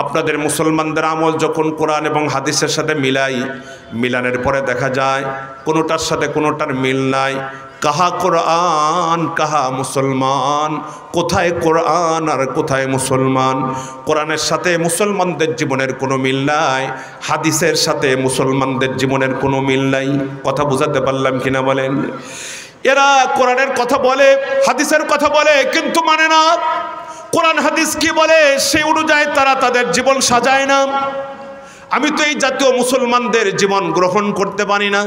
আপনাদের মুসলমানদের আমল যখন কোরআন এবং হাদিসের সাথে মিলাই, মিলানের পরে দেখা যায় কোনোটার সাথে কোনোটার মিল নাই। কাহা কোরআন কাহা মুসলমান, কোথায় কোরআন আর কোথায় মুসলমান। কোরআনের সাথে মুসলমানদের জীবনের কোনো মিল নাই, হাদিসের সাথে মুসলমানদের জীবনের কোনো মিল নাই। কথা বুঝাতে পারলাম কিনা বলেন? এরা কোরআনের কথা বলে, হাদিসের কথা বলে, কিন্তু মানে না। কোরআন হাদিস কি বলে সেই অনুযায়ী তারা তাদের জীবন সাজায় না। আমি তো এই জাতীয় মুসলমানদের জীবন গ্রহণ করতে পারি না।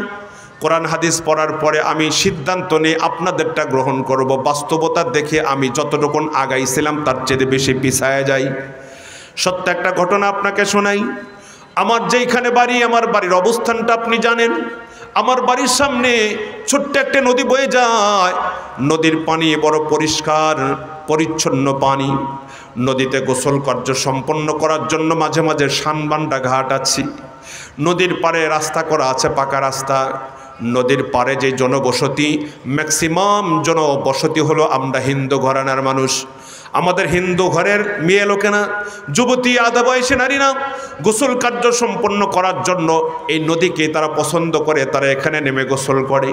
কোরআন হাদিস পড়ার পরে আমি সিদ্ধান্ত নিয়ে আপনাদেরটা গ্রহণ করব। বাস্তবতা দেখে আমি যতটুকুন আগাইছিলাম তার চেয়ে বেশি পিছায় যাই। সত্য একটা ঘটনা আপনাকে শোনাই। আমার যেইখানে বাড়ি, আমার বাড়ির অবস্থানটা আপনি জানেন। আমার বাড়ির সামনে ছোট্ট একটা নদী বয়ে যায়। নদীর পানি বড় পরিষ্কার পরিচ্ছন্ন পানি। নদীতে গোসল কার্য সম্পন্ন করার জন্য মাঝে মাঝে শানবান্ডা ঘাট আছে। নদীর পাড়ে রাস্তা করা আছে, পাকা রাস্তা। নদীর পাড়ে যে জনবসতি, ম্যাক্সিমাম জনবসতি হলো আমরা হিন্দু ঘরানার মানুষ। আমাদের হিন্দু ঘরের মেয়ে লোকেরা, যুবতী, আধা বয়সী নারীরা গোসল কার্য সম্পন্ন করার জন্য এই নদীকে তারা পছন্দ করে, তারা এখানে নেমে গোসল করে।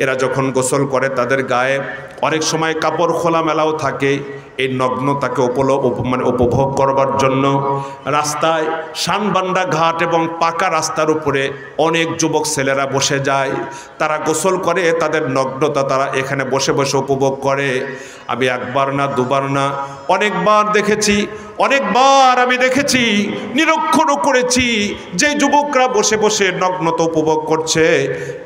এরা যখন গোসল করে তাদের গায়ে অনেক সময় কাপড় খোলামেলাও থাকে। এই নগ্নতাকে উপভোগ করবার জন্য রাস্তায় শানবান্ডা ঘাট এবং পাকা রাস্তার উপরে অনেক যুবক ছেলেরা বসে যায়। তারা গোসল করে, তাদের নগ্নতা তারা এখানে বসে বসে উপভোগ করে। আমি একবার না দুবার না অনেকবার দেখেছি, অনেকবার আমি দেখেছি, নিরীক্ষণও করেছি যে যুবকরা বসে বসে নগ্নতা উপভোগ করছে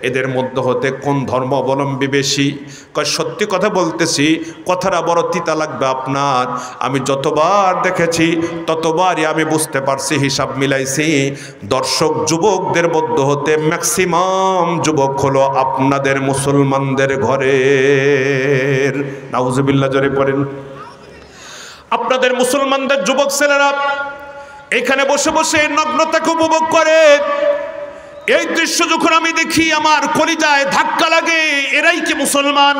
এদের মধ্য হতে কোন ধর্ম অবলম্বী বেশি। কয় সত্যি কথা বলতেছি, কথাটা বড় তিতা লাগবে আপনার। আমি যতবার দেখেছি ততবারই আমি বুঝতে পারছি, হিসাব মিলাইছি, দর্শক যুবকদের মধ্য হতে ম্যাক্সিমাম যুবক হলো আপনাদের মুসলমানদের ঘরের। নাউজুবিল্লাহ, জোরে পড়েন। আপনাদের মুসলমানদের যুবক ছেলেরা এখানে বসে বসে নগ্নতাকে উপভোগ করে। এই দৃশ্য যখন আমি দেখি আমার কলিজায় ধাক্কা লাগে। এরাই কি মুসলমান?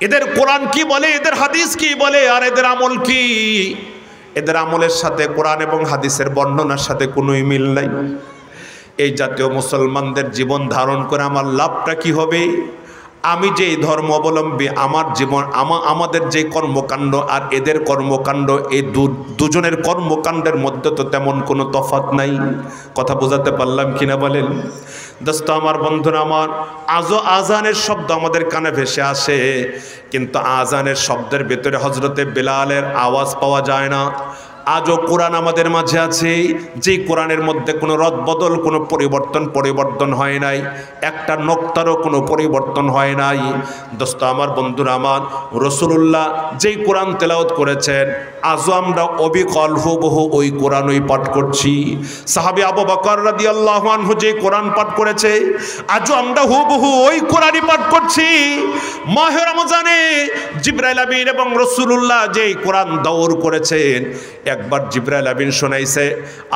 এদের কোরআন কি বলে, এদের হাদিস কি বলে, আর এদের আমল কি? এদের আমলের সাথে কোরআন এবং হাদিসের বর্ণনার সাথে কোনোই মিল নাই। এই জাতীয় মুসলমানদের জীবন ধারণ করে আমার লাভটা কি হবে? আমি যে ধর্ম অবলম্বী, আমার জীবন, আমাদের যে কর্মকাণ্ড আর এদের কর্মকাণ্ড, এই দুজনের কর্মকাণ্ডের মধ্যে তো তেমন কোনো তফাৎ নাই। কথা বোঝাতে পারলাম কিনা বলেন? দোস্ত আমার, বন্ধুরা আমার, আজও আজানের শব্দ আমাদের কানে ভেসে আসে, কিন্তু আজানের শব্দের ভেতরে হজরতে বেলালের আওয়াজ পাওয়া যায় না। আজও কোরআন আমাদের মাঝে আছে, যে কোরআনের মধ্যে কোনো রদবদল, কোনো পরিবর্তন হয় নাই, একটা নক্তারও কোনো পরিবর্তন হয় নাই। দোস্ত আমার, বন্ধুরা আমার, রাসূলুল্লাহ যেই কোরআন তেলাওয়াত করেছেন আজও আমরা অবিকল হুবহু ওই কোরআনই পাঠ করছি। সাহাবী আবু বকর রাদিয়াল্লাহু আনহু যে কোরআন পাঠ করেছে আজও আমরা হুবহু ওই কোরআনই পাঠ করছি। মাহে রমজানে জিবরাইল আমিন এবং রাসূলুল্লাহ যেই কোরআন দৌর করেছেন, একবার জিবরাইল আমিন শোনাইছে,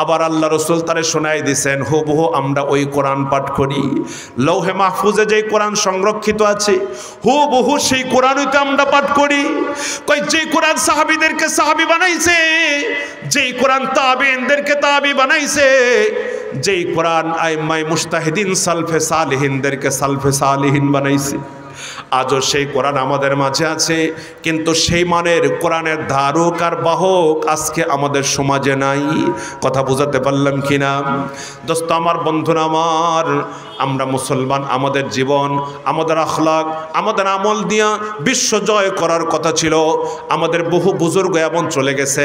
আবার আল্লাহ রসুল তারে শোনাই দিয়েছেন, হুবহু আমরা ওই কোরআন পাঠ করি। লৌহে মাহফুজে যেই কোরআন সংরক্ষিত আছে হুবহু সেই কোরআনই তো আমরা পাঠ করি। কই যে কোরআন সাহাবীদেরকে সাহাবী বানাইছে, যেই কোরআন তাবেঈনদেরকে তাবী বানাইছে, যেই কোরআন আইম্মায়ে মুজতাহিদিন সালফে সালেহিনদেরকে সালফে সালেহিন বানাইছে, আজও সেই কোরআন আমাদের মাঝে আছে। কিন্তু সেই মানের কোরআনের ধারক আর বাহক আজকে আমাদের সমাজে নাই। কথা বোঝাতে পারলাম কিনা? দোস্ত আমার, বন্ধুরা আমার, আমরা মুসলমান, আমাদের জীবন, আমাদের আখলাক, আমাদের আমল দিয়া বিশ্ব জয় করার কথা ছিল। আমাদের বহু বুজুর্গ এমন চলে গেছে,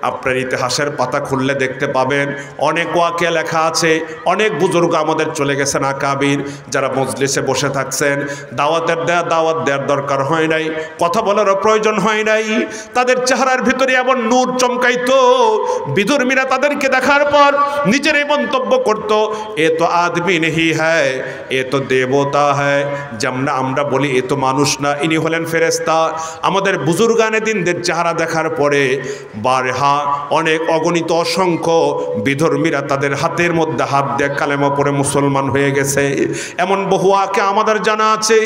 আপনার ইতিহাসের পাতা খুললে দেখতে পাবেন অনেক ওয়াকিয়া লেখা আছে। অনেক বুজুর্গ আমাদের চলে গেছেন আকাবির, যারা মজলিসে বসে থাকছেন, দাওয়াত দেওয়ার দরকার হয় নাই, কথা বলারও প্রয়োজন হয় নাই। তাদের চেহারার ভিতরে এমন নূর চমকাইতো, বিধর্মীরা তাদেরকে দেখার পর নিজের এই মন্তব্য করত, এ তো আদমি নেই হ্যায়, এ তো দেবতা হ্যায়। যেমন আমরা বলি এ তো মানুষ না, ইনি হলেন ফেরেশতা। আমাদের বুজুর্গানে দিনদের চেহারা দেখার পরে বারহা অনেক অগণিত অসংখ্য বিধর্মীরা তাদের হাতের মধ্যে হাত দিয়ে কালেমা পড়ে মুসলমান হয়ে গেছে। এমন বহু আকে আমাদের জানা আছে।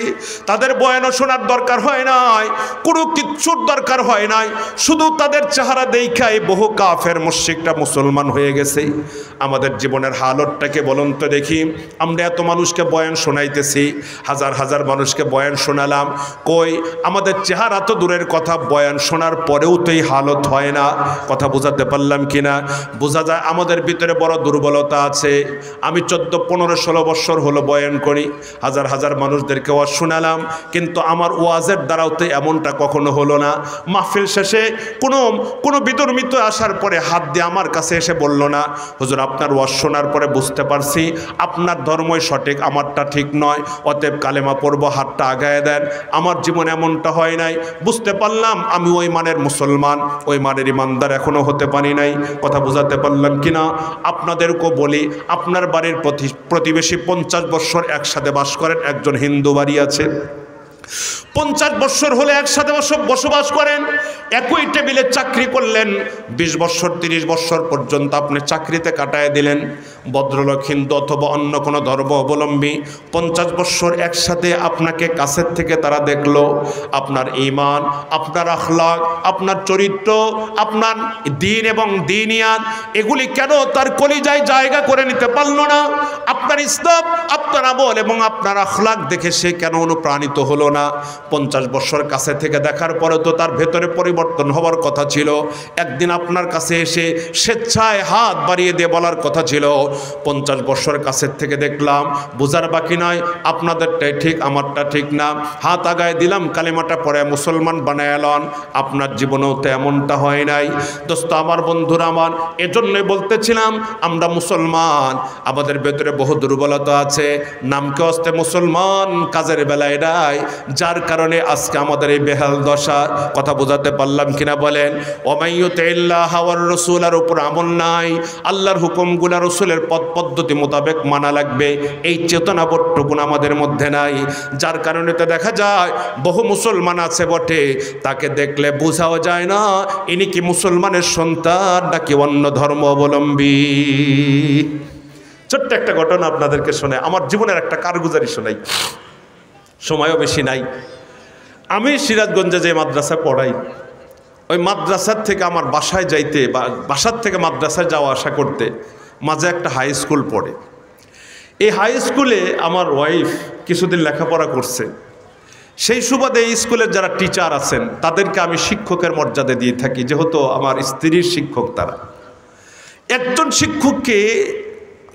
তাদের বয়ানও শোনার দরকার হয় নাই, কোনো কিচ্ছুর দরকার হয় নাই, শুধু তাদের চেহারা দেখাই বহু কাফের মুশরিকরা মুসলমান হয়ে গেছে। আমাদের জীবনের হালতটাকে বলুন তো দেখি। আমরা এত মানুষকে বয়ান শোনাইতেছি, হাজার হাজার মানুষকে বয়ান শোনালাম, কই আমাদের চেহারা তো দূরের কথা, বয়ান শোনার পরেও তো এই হালত হয় না। কথা বোঝাতে পারলাম কিনা? বোঝা যায় আমাদের ভিতরে বড় দুর্বলতা আছে। আমি 14, 15, 16 বছর হলো বয়ান করি, হাজার হাজার মানুষদেরকে ওয়াজ শোনালাম, কিন্তু আমার ওয়াজের দ্বারাও তো এমনটা কখনো হলো না। মাহফিল শেষে কোনো বিধর্মিত আসার পরে হাত দিয়ে আমার কাছে এসে বলল না, হুজুর আপনার ওয়াজ শোনার পরে বুঝতে পারছি আপনার ধর্মই সঠিক, আমারটা ঠিক নয়, অতএব কালেমা পড়ব, হাতটা আগায় দেন। আমার জীবনে এমনটা হয় নাই। বুঝতে পারলাম আমি ওই মানের মুসলমান, ওই মানের ইমানদার এখনো হতে পারি নাই। কথা বোঝাতে পারলাম কিনা? আপনাদেরকেও বলি, আপনার বাড়ির প্রতিবেশী 50 বছর একসাথে বাস করেন, একজন হিন্দু বাড়ি আছে, 50 বছর হলে একসাথে বসবাস করেন, একই টেবিলে চাকরি করলেন, 20 বছর 30 বছর পর্যন্ত আপনি চাকরিতে কাটায় দিলেন। ভদ্রলোক হিন্দু অথবা অন্য কোনো ধর্ম অবলম্বী, 50 বছর একসাথে আপনাকে কাছের থেকে তারা দেখলো, আপনার ঈমান, আপনার আখলাক, আপনার চরিত্র, আপনার দ্বীন এবং দ্বীনিয়াত এগুলি কেন তার কলিজায় জায়গা করে নিতে পারলো না? আপনার ইসলাম, আপনার আমল এবং আপনার আখলাক দেখে সে কেন অনুপ্রাণিত হলো না? 50 বছর কাছে থেকে দেখার পরে তো তার ভেতরে পরিবর্তন হওয়ার কথা ছিল। একদিন আপনার কাছে এসে স্বেচ্ছায় হাত বাড়িয়ে দিয়ে বলার কথা ছিল, 50 বছর কাছের থেকে দেখলাম, বোঝার বাকি নয়, আপনাদেরটাই ঠিক, আমারটা ঠিক না, হাত আগায় দিলাম, কালেমাটা পড়ে মুসলমান বানায় এলাম। আপনার জীবনেও তো এমনটা হয় নাই। দোস্ত আমার, বন্ধুরা আমার, এজন্যই বলতেছিলাম আমরা মুসলমান, আমাদের ভেতরে বহু দুর্বলতা আছে। নামকে হস্তে মুসলমান, কাজের বেলায় নাই, যার কারণে আজকে আমাদের এই বেহাল দশা। কথা বোঝাতে পারলাম কিনা বলেন? ওমাইয়ুতিল্লাহ ওয়ার রাসূলের উপর আমল নাই, আল্লাহর হুকুমগুলো রাসূলের পথ পদ্ধতি মোতাবেক মানা লাগবে, এই চেতনাবোধটুকু আমাদের মধ্যে নাই। যার কারণে তো দেখা যায় বহু মুসলমান আছে বটে, তাকে দেখলে বোঝাও যায় না ইনি কি মুসলমানের সন্তান নাকি অন্য ধর্ম অবলম্বী। ছোট্ট একটা ঘটনা আপনাদেরকে শোনাই, আমার জীবনের একটা কারগুজারি শোনাই, সময়ও বেশি নাই। আমি সিরাজগঞ্জে যে মাদ্রাসায় পড়াই, ওই মাদ্রাসার থেকে আমার বাসায় যাইতে বা বাসার থেকে মাদ্রাসায় যাওয়া আসা করতে মাঝে একটা হাই স্কুল পড়ে। এই হাই স্কুলে আমার ওয়াইফ কিছুদিন লেখাপড়া করছে। সেই সুবাদে এই স্কুলের যারা টিচার আছেন তাদেরকে আমি শিক্ষকের মর্যাদা দিয়ে থাকি, যেহেতু আমার স্ত্রীর শিক্ষক তারা। একজন শিক্ষককে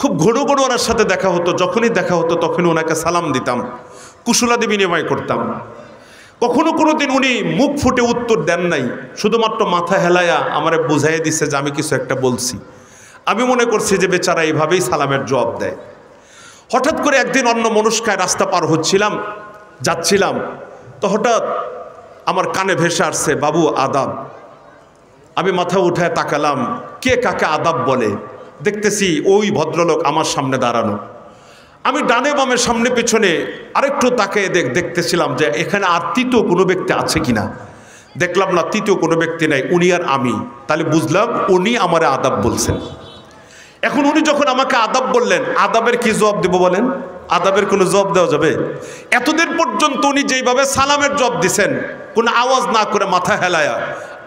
খুব ঘন ঘন ওনার সাথে দেখা হতো, যখনই দেখা হতো তখনই ওনাকে সালাম দিতাম, কুশলাদি বিনিময় করতাম। কখনো কোনো দিন উনি মুখ ফুটে উত্তর দেন নাই, শুধুমাত্র মাথা হেলায়া আমারে বুঝাই দিচ্ছে যে আমি কিছু একটা বলছি। আমি মনে করছি যে বেচারা এইভাবেই সালামের জবাব দেয়। হঠাৎ করে একদিন অন্য মনস্কায় রাস্তা পার হচ্ছিলাম, যাচ্ছিলাম, তো হঠাৎ আমার কানে ভেসে আসছে, বাবু আদাব। আমি মাথা উঠায় তাকালাম, কে কাকে আদাব বলে? দেখতেছি ওই ভদ্রলোক আমার সামনে দাঁড়ানো। আমি ডানে বামের সামনে পেছনে আরেকটু তাকিয়ে দেখতেছিলাম যে এখানে আর তৃতীয় কোনো ব্যক্তি আছে কিনা। দেখলাম না, তৃতীয় কোনো ব্যক্তি নাই, উনি আর আমি। তাহলে বুঝলাম উনি আমারে আদাব বলছেন। এখন উনি যখন আমাকে আদাব বললেন, আদাবের কি জবাব দেব বলেন? আদাবের কোনো জবাব দেওয়া যাবে? এতদিন পর্যন্ত উনি যেইভাবে সালামের জবাব দিছেন, কোনো আওয়াজ না করে মাথা হেলায়া,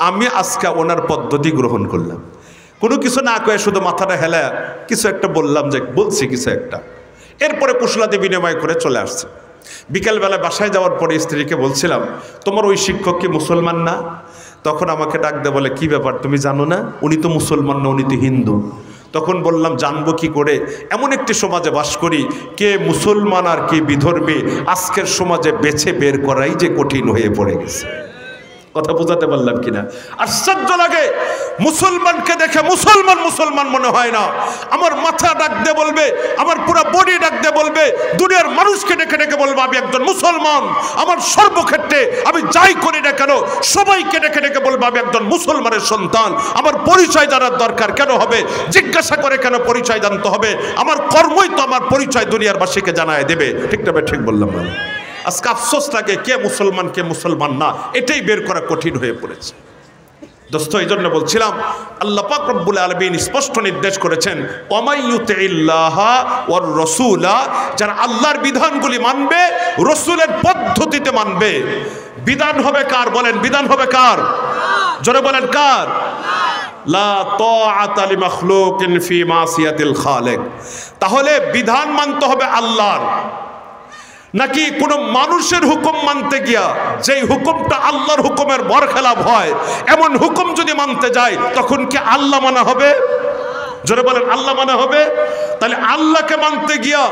আমি আজকে ওনার পদ্ধতি গ্রহণ করলাম। কোনো কিছু না কয়ে শুধু মাথাটা হেলায়া কিছু একটা বললাম, যে বলছি কিছু একটা। এরপরে কুশলাতে বিনিময় করে চলে আসছে। বিকেলবেলা বাসায় যাওয়ার পরে স্ত্রীকে বলছিলাম, তোমার ওই শিক্ষক কি মুসলমান না? তখন আমাকে ডাক দিয়ে বলে, কি ব্যাপার তুমি জানো না? উনি তো মুসলমান না, উনি তো হিন্দু। তখন বললাম জানবো কি করে, এমন একটি সমাজে বাস করি, কে মুসলমান আর কে বিধর্মী আজকের সমাজে বেছে বের করাই যে কঠিন হয়ে পড়ে গেছে। কথা বোঝাতে পারলাম কিনা? আশ্চর্য লাগে, মুসলমানকে দেখে মুসলমান মুসলমান মনে হয় না। আমার মাথা ডাক দিয়ে বলবে, আমার পুরো বডি ডাক দিয়ে বলবে, দুনিয়ার মানুষকে ডেকে ডেকে বলবো আমি একজন মুসলমান। আমার সর্বক্ষেত্রে আমি যাই করি না কেন সবাইকে ডেকে ডেকে বলবো আমি একজন মুসলমানের সন্তান। আমার পরিচয় জানার দরকার কেন হবে? জিজ্ঞাসা করে কেন পরিচয় জানতে হবে? আমার কর্মই তো আমার পরিচয় দুনিয়ারবাসীকে জানায় দেবে। ঠিক না? ঠিক বললাম না? আজকে আফসোস লাগে, কে মুসলমান কে মুসলমান না এটাই বের করা কঠিন হয়ে পড়েছে। দোস্ত, এই জন্য বলছিলাম আল্লাহ পাক রব্বুল আলামিন স্পষ্ট নির্দেশ করেছেন, ওয়ামাইয়ুতিল্লাহা ওয়ার রাসূলা, যারা আল্লাহর বিধানগুলি মানবে, রাসূলের পদ্ধতিতে মানবে। বিধান হবে কার? বলেন, বিধান হবে কার? জোরে বলেন, কার? লা তাআতা লিমাখলুকিন ফি মাসিয়াতিল খালিক। তাহলে বিধান মানতে হবে আল্লাহর, নাকি কোনো মানুষের হুকুম মানতে গিয়া যেই হুকুমটা আল্লাহর হুকুমের বরখেলাপ হয় এমন হুকুম যদি মানতে যায় তখন কি আল্লাহ মানা হবে? জোরে বলেন, আল্লাহ মানা হবে? তাহলে আল্লাহকে মানতে গিয়া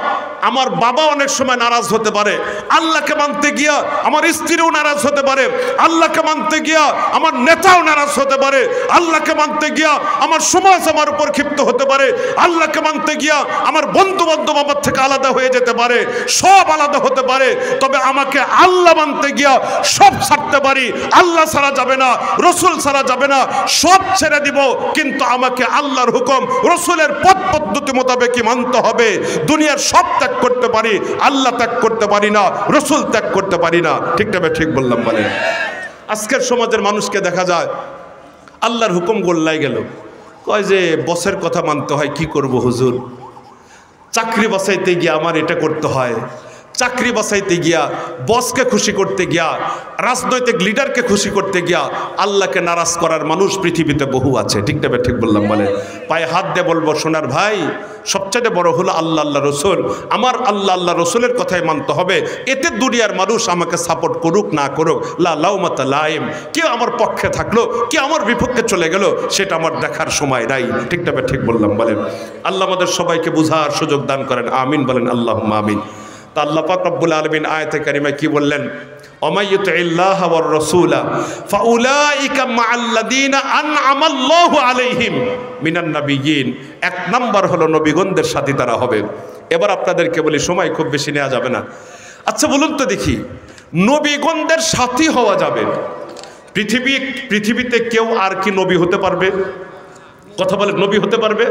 আমার বাবা অনেক সময় নারাজ হতে পারে, আল্লাহকে মানতে গিয়া আমার স্ত্রীও নারাজ হতে পারে, আল্লাহকে মানতে গিয়া আমার নেতাও নারাজ হতে পারে, আল্লাহকে মানতে গিয়া আমার সমাজ আমার উপর ক্ষিপ্ত হতে পারে, আল্লাহকে মানতে গিয়া আমার বন্ধু বান্ধব আমার থেকে আলাদা হয়ে যেতে পারে, সব আলাদা হতে পারে। তবে আমাকে আল্লাহ মানতে গিয়া সব ছাড়তে পারি, আল্লাহ ছাড়া যাবে না, রসুল ছাড়া যাবে না, সব ছেড়ে দিব, কিন্তু আমাকে আল্লাহর হুকুম রসুলের পথ পদ্ধতি মোতাবেক মানতে হবে। দুনিয়ার সব ত্যাগ করতে পারি, আল্লাহ ত্যাগ করতে পারি না, রসুল ত্যাগ করতে পারি না। ঠিক না? ঠিক বললাম? বলে আজকের সমাজের মানুষকে দেখা যায় আল্লাহর হুকুম গোল্লাই গেল, কয় যে বসের কথা মানতে হয়, কি করব হুজুর? চাকরি বাঁচাইতে গিয়ে আমার এটা করতে হয়, চাকরি বাঁচাইতে গিয়া, বসকে খুশি করতে গিয়া, রাজনৈতিক লিডারকে খুশি করতে গিয়া আল্লাহকে নারাজ করার মানুষ পৃথিবীতে বহু আছে। ঠিক না? ঠিক বললাম? বলে পায়ে হাত দিয়ে বলবো, সোনার ভাই, সবচেয়ে বড় হলো আল্লাহ আল্লাহ রসুল। আমার আল্লাহ আল্লাহ রসুলের কথাই মানতে হবে। এতে দুনিয়ার মানুষ আমাকে সাপোর্ট করুক না করুক, লা লাউমাতা লাইম, কেউ আমার পক্ষে থাকলো কে আমার বিপক্ষে চলে গেল সেটা আমার দেখার সময় নাই। ঠিক না? ঠিক বললাম? বলেন আল্লাহ আমাদের সবাইকে বুঝার সুযোগ দান করেন, আমিন বলেন আল্লাহুম্মা আমিন। তা আল্লাহ পাক রব্বুল আলামিন আয়াতে কারিমায় কি বললেন? ওয়ামাইয়ুতিল্লাহা ওয়ার রাসূলা ফাউলাইকা মাআল্লাযীনা আন'আমাল্লাহু আলাইহিম মিনান নাবিয়্যিন। এক নাম্বার হলো নবীগণদের সাথে তারা হবে। এবার আপনাদেরকে বলি, সময় খুব বেশি নেওয়া যাবে না। আচ্ছা বলুন তো দেখি, নবীগণদের সাথী হওয়া যাবে, পৃথিবীতে কেউ আর কি নবী হতে পারবে? কথা বলে, নবী হতে পারবে?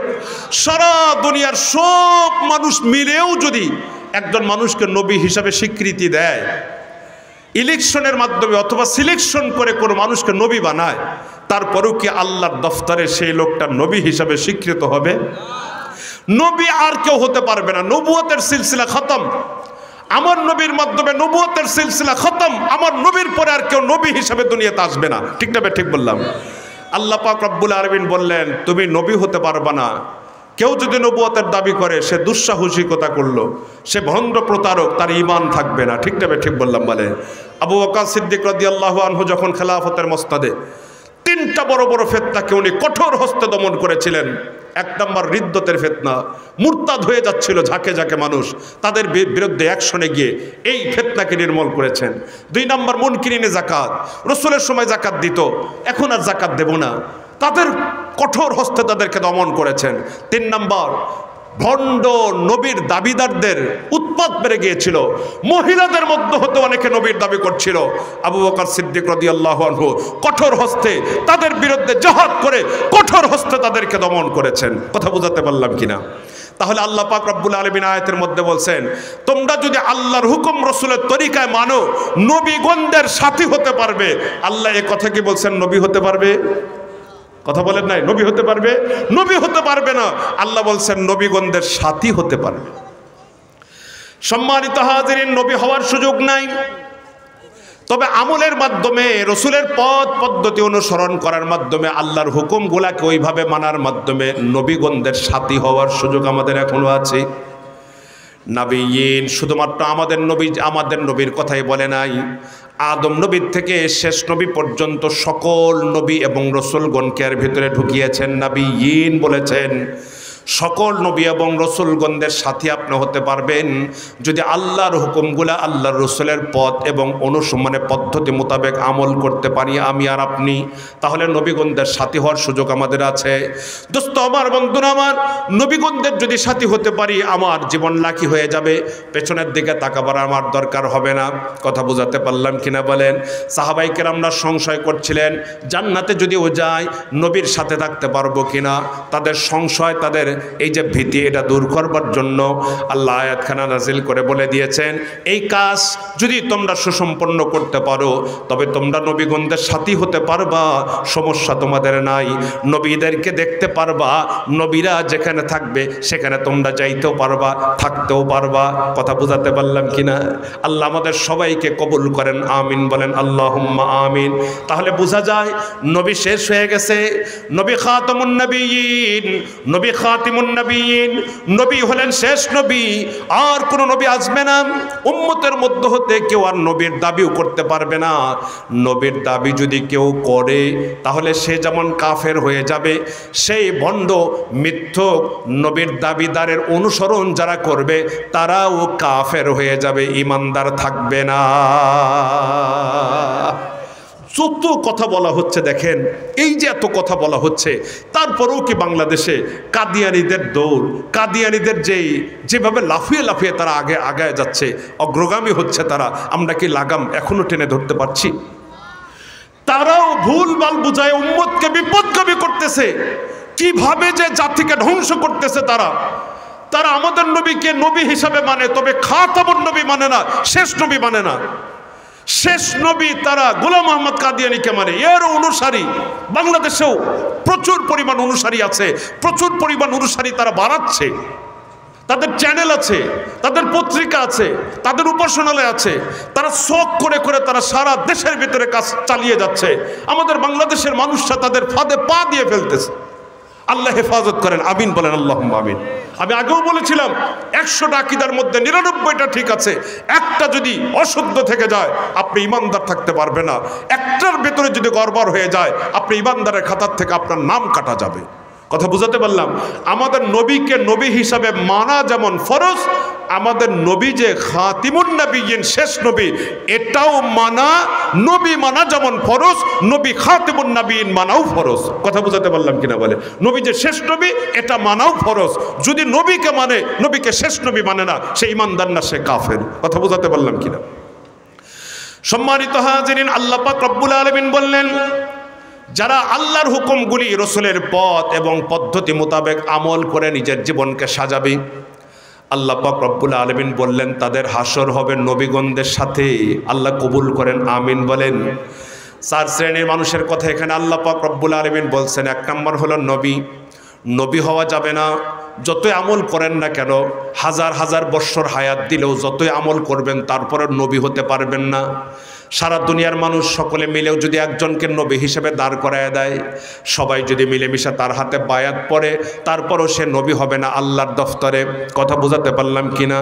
সারা দুনিয়ার সব মানুষ মিলেও যদি একজন মানুষকে নবী হিসাবে স্বীকৃতি দেয়, ইলেকশনের মাধ্যমে অথবা সিলেকশন করে কোনো মানুষকে নবী বানায়, তারপরেও কি আল্লাহর দফতরে সেই লোকটা নবী হিসাবে স্বীকৃত হবে? নবী আর কেউ হতে পারবে না। নবুয়তের সিলসিলা খতম। আমার নবীর মাধ্যমে নবুয়তের সিলসিলা খতম। আমার নবীর পরে আর কেউ নবী হিসাবে দুনিয়াতে আসবে না। ঠিক না? ঠিক বললাম? আল্লাহ পাক রব্বুল আলামিন বললেন, তুমি নবী হতে পারবা না। কেউ যদি নবুয়তের দাবি করে সে দুঃসাহসিকতা করলো, সে ভণ্ড প্রতারক, তার ঈমান থাকবে না। ঠিক না? ঠিক বললাম? বলে আবু বকর সিদ্দিক রাদিয়াল্লাহু আনহু যখন খেলাফতের মসনদে তিনটা বড় বড় ফিতনাকে উনি কঠোর হস্তে দমন করেছিলেন। এক নম্বর রিদ্দতের ফিতনা, মুরতাদ হয়ে যাচ্ছিল ঝাঁকে ঝাঁকে মানুষ, তাদের বিরুদ্ধে অ্যাকশনে গিয়ে এই ফিতনাকে নির্মূল করেছেন। দুই নম্বর মুনকিরিনে যাকাত, রসুলের সময় যাকাত দিত, এখন আর যাকাত দেব না, তাদের কঠোর হস্তে তাদেরকে দমন করেছেন। তিন নম্বর, ভণ্ড নবীর দাবিদারদের উৎপাত বেড়ে গিয়েছিল, মহিলাদের মধ্যে হতে অনেকে নবীর দাবি করছিল। আবু বকর সিদ্দিক রাদিয়াল্লাহু আনহু কঠোর হস্তে তাদের বিরুদ্ধে জিহাদ করে কঠোর হস্তে তাদেরকে দমন করেছেন। কথা বুঝাতে পারলাম কিনা? তাহলে আল্লাহ পাক রব্বুল আলামিন আয়াতের মধ্যে বলছেন, তোমরা যদি আল্লাহর হুকুম রসুলের তরিকায় মানো, নবীগণদের সাথী হতে পারবে। আল্লাহ এ কথা কি বলছেন? নবী হতে পারবে? কথা বলেন নাই, নবী হতে পারবে? নবী হতে পারবে না, আল্লাহ বলছেন নবীগণদের সাথী হতে পারবে। সম্মানিত হাজিরিন, নবী হওয়ার সুযোগ নাই, তবে আমলের মাধ্যমে, রসুলের পথ পদ্ধতি অনুসরণ করার মাধ্যমে, আল্লাহর হুকুমগুলাকে ওইভাবে মানার মাধ্যমে নবীগণদের সাথী হওয়ার সুযোগ আমাদের এখনো আছে। নবীন শুধুমাত্র আমাদের নবীর কথাই বলে নাই, আদম নবীর থেকে শেষ নবী পর্যন্ত সকল নবী এবং রসুলগণকে এর ভিতরে ঢুকিয়েছেন, নবীন বলেছেন। সকল নবী এবং রসুলগণদের সাথী আপনি হতে পারবেন যদি আল্লাহর হুকুমগুলা আল্লাহর রসুলের পথ এবং পদ্ধতি মোতাবেক আমল করতে পারি আমি আর আপনি, তাহলে নবীগণদের সাথী হওয়ার সুযোগ আমাদের আছে। দোস্ত আমার, বন্ধুরা আমার, নবীগণদের যদি সাথী হতে পারি আমার জীবন লাকি হয়ে যাবে, পেছনের দিকে তাকাবার আমার দরকার হবে না। কথা বোঝাতে পারলাম কিনা বলেন? সাহাবায়ে কেরামরা সংশয় করছিলেন জান্নাতে যদিও যায় নবীর সাথে থাকতে পারবো কিনা। তাদের সংশয়, তাদের এই যে ভীতি, এটা দূর করবার জন্য আল্লাহ আয়াতখানা নাজিল করে বলে দিয়েছেন এই কাজ যদি তোমরা সুসম্পন্ন করতে পারো তবে তোমরা নবীগণদের সাথী হতে পারবা, সমস্যা তোমাদের নাই। নবীদেরকে দেখতে পারবা, নবীরা যেখানে থাকবে সেখানে তোমরা যাইতেও পারবা, থাকতেও পারবা। কথা বুঝাতে পারলাম কিনা? আল্লাহ আমাদের সবাইকে কবুল করেন, আমিন বলেন আল্লাহুম্মা আমিন। তাহলে বোঝা যায় নবী শেষ হয়ে গেছে, নবী খাতামুন নবিয়্যিন, নবী খাতিমুন নবিয়্যিন, নবী হলেন শেষ নবী, আর কোন নবী আসবে না। উম্মতের মধ্যে হতে কেউ আর নবীর দাবিও করতে পারবে না। নবীর দাবি যদি কেউ করে তাহলে সে যেমন কাফের হয়ে যাবে, সেই ভণ্ড মিথ্যক নবীর দাবিদারের অনুসরণ যারা করবে তারাও কাফের হয়ে যাবে, ঈমানদার থাকবে না। যত কথা বলা হচ্ছে দেখেন, এই যে এত কথা বলা হচ্ছে, তারপরেও কি বাংলাদেশে কাদিয়ানীদের দৌড়, কাদিয়ানীদের যেভাবে লাফিয়ে লাফিয়ে তারা আগায় যাচ্ছে, অগ্রগামী হচ্ছে তারা, আমরা কি লাগাম এখনো টেনে ধরতে পারছি? তারাও ভুল ভাল বুঝায় উম্মতকে বিপদগামী করতেছে, কিভাবে যে জাতিকে ধ্বংস করতেছে। তারা আমাদের নবীকে নবী হিসাবে মানে, তবে খাতামুন নবী মানে না, শেষ নবী মানে না। শেষ নবী তারা গোলাম আহমদ কাদিয়ানীকে মানে, এর অনুসারী বাংলাদেশেও প্রচুর পরিমাণ অনুসারী আছে, প্রচুর পরিমাণ অনুসারী তারা বাড়াচ্ছে। তাদের চ্যানেল আছে, তাদের পত্রিকা আছে, তাদের উপাসনালয় আছে, তারা শখ করে করে তারা সারা দেশের ভিতরে কাজ চালিয়ে যাচ্ছে। আমাদের বাংলাদেশের মানুষরা তাদের ফাঁদে পা দিয়ে ফেলতেছে। আল্লাহ হেফাজত করেন, আমিন বলেন আল্লাহুম্মা আমিন। আমি আগেও বলেছিলাম 100টা আকীদার মধ্যে 99টা ঠিক আছে, একটা যদি অশুদ্ধ থেকে যায় আপনি ঈমানদার থাকতে পারবে না। একটার ভেতরে যদি গড়বড় হয়ে যায় আপনি ঈমানদারের খাতার থেকে আপনার নাম কাটা যাবে। কথা বুঝাতে পারলাম? আমাদের নবীকে নবী হিসাবে মানা যেমন ফরজ, আমাদের নবী যে খাতিমুন নবিয়্যিন শেষ নবী, এটাও মানা, নবী মানা যেমন ফরজ, নবী খাতিমুন নবিয়্যিন মানাও ফরজ। কথা বুঝাতে পারলাম কিনা বলে? নবী যে শেষ নবী এটা মানাও ফরজ। যদি নবীকে মানে, নবীকে শেষ নবী মানে না, সে ঈমানদার না, সে কাফের। কথা বুঝাতে পারলাম কিনা? সম্মানিত হাজিরিন, আল্লাহ পাক রব্বুল আলামিন বললেন যারা আল্লাহর হুকুমগুলি, রসুলের পথ এবং পদ্ধতি মোতাবেক আমল করে নিজের জীবনকে সাজাবে, আল্লাহ পাক রব্বুল আলামিন বললেন তাদের হাসর হবে নবীগণদের সাথে। আল্লাহ কবুল করেন, আমিন বলেন। 4 শ্রেণীর মানুষের কথা এখানে আল্লাহ পাক রব্বুল আলামিন বলছেন। 1 নম্বর হলো নবী। নবী হওয়া যাবে না, যতই আমল করেন না কেন, হাজার হাজার বৎসর হায়াত দিলেও যতই আমল করবেন তারপরে নবী হতে পারবেন না। সারা দুনিয়ার মানুষ সকলে মিলেও যদি একজনকে নবী হিসেবে দাঁড় করায় দেয়, সবাই যদি মিলেমিশে তার হাতে বায়াত পড়ে, তারপরও সে নবী হবে না আল্লাহর দফতরে। কথা বোঝাতে পারলাম কিনা?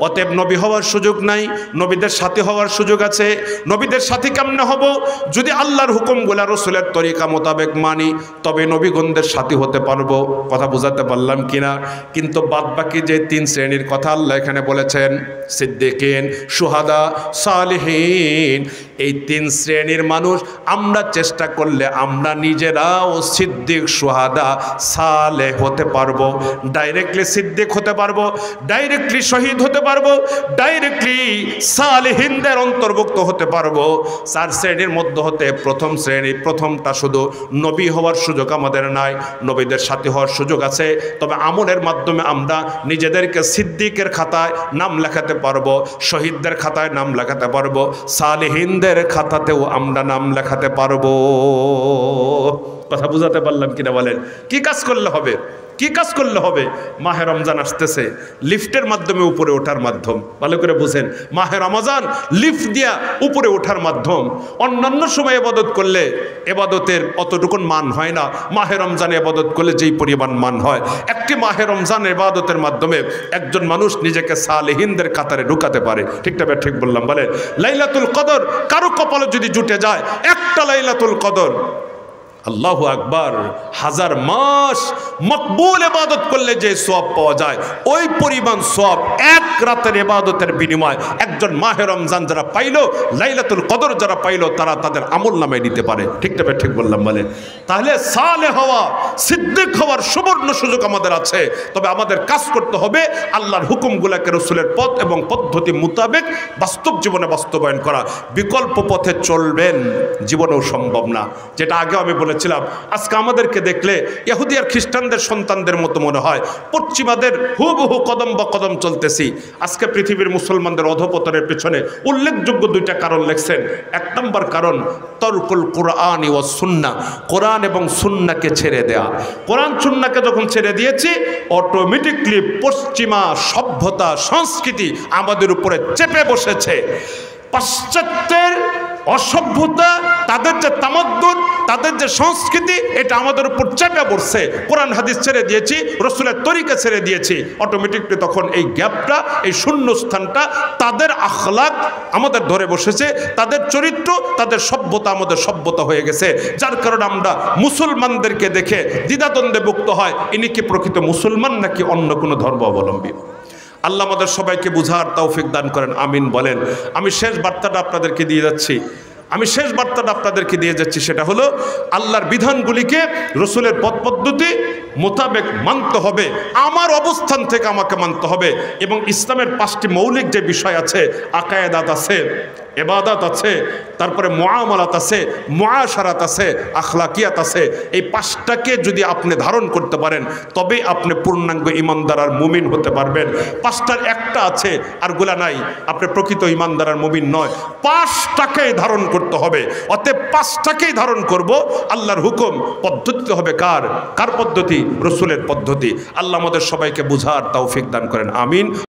অতএব নবী হওয়ার সুযোগ নাই, নবীদের সাথী হওয়ার সুযোগ আছে। নবীদের সাথী কেমনে হব? যদি আল্লাহর হুকুমগুলা, রসুলের তরিকা মোতাবেক মানি, তবে নবীগণদের সাথী হতে পারবো। কথা বোঝাতে পারলাম কিনা? কিন্তু বাদবাকি যে 3 শ্রেণীর কথা আল্লাহ এখানে বলেছেন, সিদ্দিকিন, শুহাদা, সালেহিন, এই 3 শ্রেণীর মানুষ আমরা চেষ্টা করলে আমরা নিজেরাও সিদ্দিক, শুহাদা, সালেহ হতে পারবো। ডাইরেক্টলি সিদ্দিক হতে পারবো, ডাইরেক্টলি শহীদ হতে পারবো, ডাইরেক্টলি সালেহিনদের অন্তর্ভুক্ত হতে পারবো। 4 শ্রেণীর মধ্যে হতে প্রথম শ্রেণী, প্রথমটা শুধু নবী হওয়ার সুযোগ আমাদের নাই, নবীদের সাথে হওয়ার সুযোগ আছে। তবে আমলের মাধ্যমে আমরা নিজেদেরকে সিদ্দিকের খাতায় নাম লেখাতে পারবো, শহীদদের খাতায় নাম লেখাতে পারবো, সালেহিনদের খাতাতেও আমরা নাম লেখাতে পারবো। কথা বুঝাতে পারলাম কিনা বলেন? কি কাজ করলে হবে? কি কাজ করলে হবে? মাহে রমজান আসতেছে, লিফটের মাধ্যমে উপরে ওঠার মাধ্যম। ভালো করে বুঝেন, মাহে রমজান লিফট দিয়া উপরে ওঠার মাধ্যম। অন্যান্য সময় ইবাদত করলে ইবাদতের অতটুকুন মান হয় না, মাহে রমজানে ইবাদত করলে যেই পরিমাণ মান হয়। একটি মাহে রমজান ইবাদতের মাধ্যমে একজন মানুষ নিজেকে সালেহিনদের কাতারে ঢুকাতে পারে। ঠিকটা ঠিক বললাম বলেন? লাইলাতুল কদর কারো কপালে যদি জুটে যায়, একটা লাইলাতুল কদর আল্লাহু আকবার। 1000 মাস মকবুল ইবাদত করলে যে সওয়াব পাওয়া যায়, ওই পরিমাণ সওয়াব এক রাতের ইবাদতের বিনিময়ে একজন মাহে রমজান যারা পাইলো, লাইলাতুল কদর যারা পাইলো, তারা তাদের আমল নামায় নিতে পারে। ঠিক না? ঠিক বললাম বলে? তাহলে সালেহ হওয়া, সিদ্দিক হওয়ার সুবর্ণ সুযোগ আমাদের আছে। তবে আমাদের কাজ করতে হবে আল্লাহর হুকুমগুলোকে রাসূলের পথ এবং পদ্ধতি মোতাবেক বাস্তব জীবনে বাস্তবায়ন করা। বিকল্প পথে চলবেন জীবনেও সম্ভব না। যেটা আগে আমি বলেছিলাম, আজকে আমাদেরকে দেখলে ইহুদি আর খ্রিস্টানদের সন্তানদের মতো মনে হয়, পশ্চিমাদের হুবহু কদম বা কদম চলতেছি। আজকে পৃথিবীর মুসলমানদের অধঃপতনের পেছনে উল্লেখযোগ্য 2টা কারণ লেখছেন। 1 নম্বর কারণ তরকুল কুরআন ওয়া সুন্নাহ, কোরআন এবং সুন্নাহকে ছেড়ে দেয়া। কোরআন সুন্নাহকে যখন ছেড়ে দিয়েছি, অটোমেটিকলি পশ্চিমা সভ্যতা সংস্কৃতি আমাদের উপরে চেপে বসেছে। পাশ্চাত্যের অসভ্যতা, তাদের যে তামাদ্দুন, তাদের যে সংস্কৃতি, এটা আমাদের উপর চেপে পড়ছে। কোরআন হাদিস ছেড়ে দিয়েছি, রাসূলের তরিকা ছেড়ে দিয়েছি, অটোমেটিকলি তখন এই গ্যাপটা, এই শূন্যস্থানটা, তাদের আখলাক আমাদের ধরে বসেছে, তাদের চরিত্র, তাদের সভ্যতা আমাদের সভ্যতা হয়ে গেছে। যার কারণে আমরা মুসলমানদেরকে দেখে দ্বিধাদ্বন্দ্বে ভুক্ত হয়, ইনি কি প্রকৃত মুসলমান নাকি অন্য কোনো ধর্মাবলম্বী। আল্লাহ আমাদের সবাইকে বুঝার তৌফিক দান করেন, আমিন বলেন। আমি শেষ বার্তাটা আপনাদেরকে দিয়ে যাচ্ছি, সেটা হলো আল্লাহর বিধানগুলিকে রাসূলের পথ পদ্ধতি মোতাবেক মানতে হবে, আমার অবস্থান থেকে আমাকে মানতে হবে। এবং ইসলামের 5টি মৌলিক যে বিষয় আছে, আকায়েদাত আছে, ইবাদত আছে, তারপরে মুআমালাত আছে, মুআশারাত আছে, আখলাকিয়াত আছে। এই 5টাকে যদি আপনি ধারণ করতে পারেন, তবে আপনি পূর্ণাঙ্গ ঈমানদার আর মুমিন হতে পারবেন। 5টার একটা আছে আর গুলা নাই, আপনি প্রকৃত ঈমানদার আর মুমিন নয়। 5টাকেই ধারণ করতে হবে। অতএব 5টাকেই ধারণ করব। আল্লাহর হুকুম পদ্ধতি হবে কার পদ্ধতি? রাসূলের পদ্ধতি। আল্লাহ আমাদের সবাইকে বুঝার তৌফিক দান করেন, আমিন।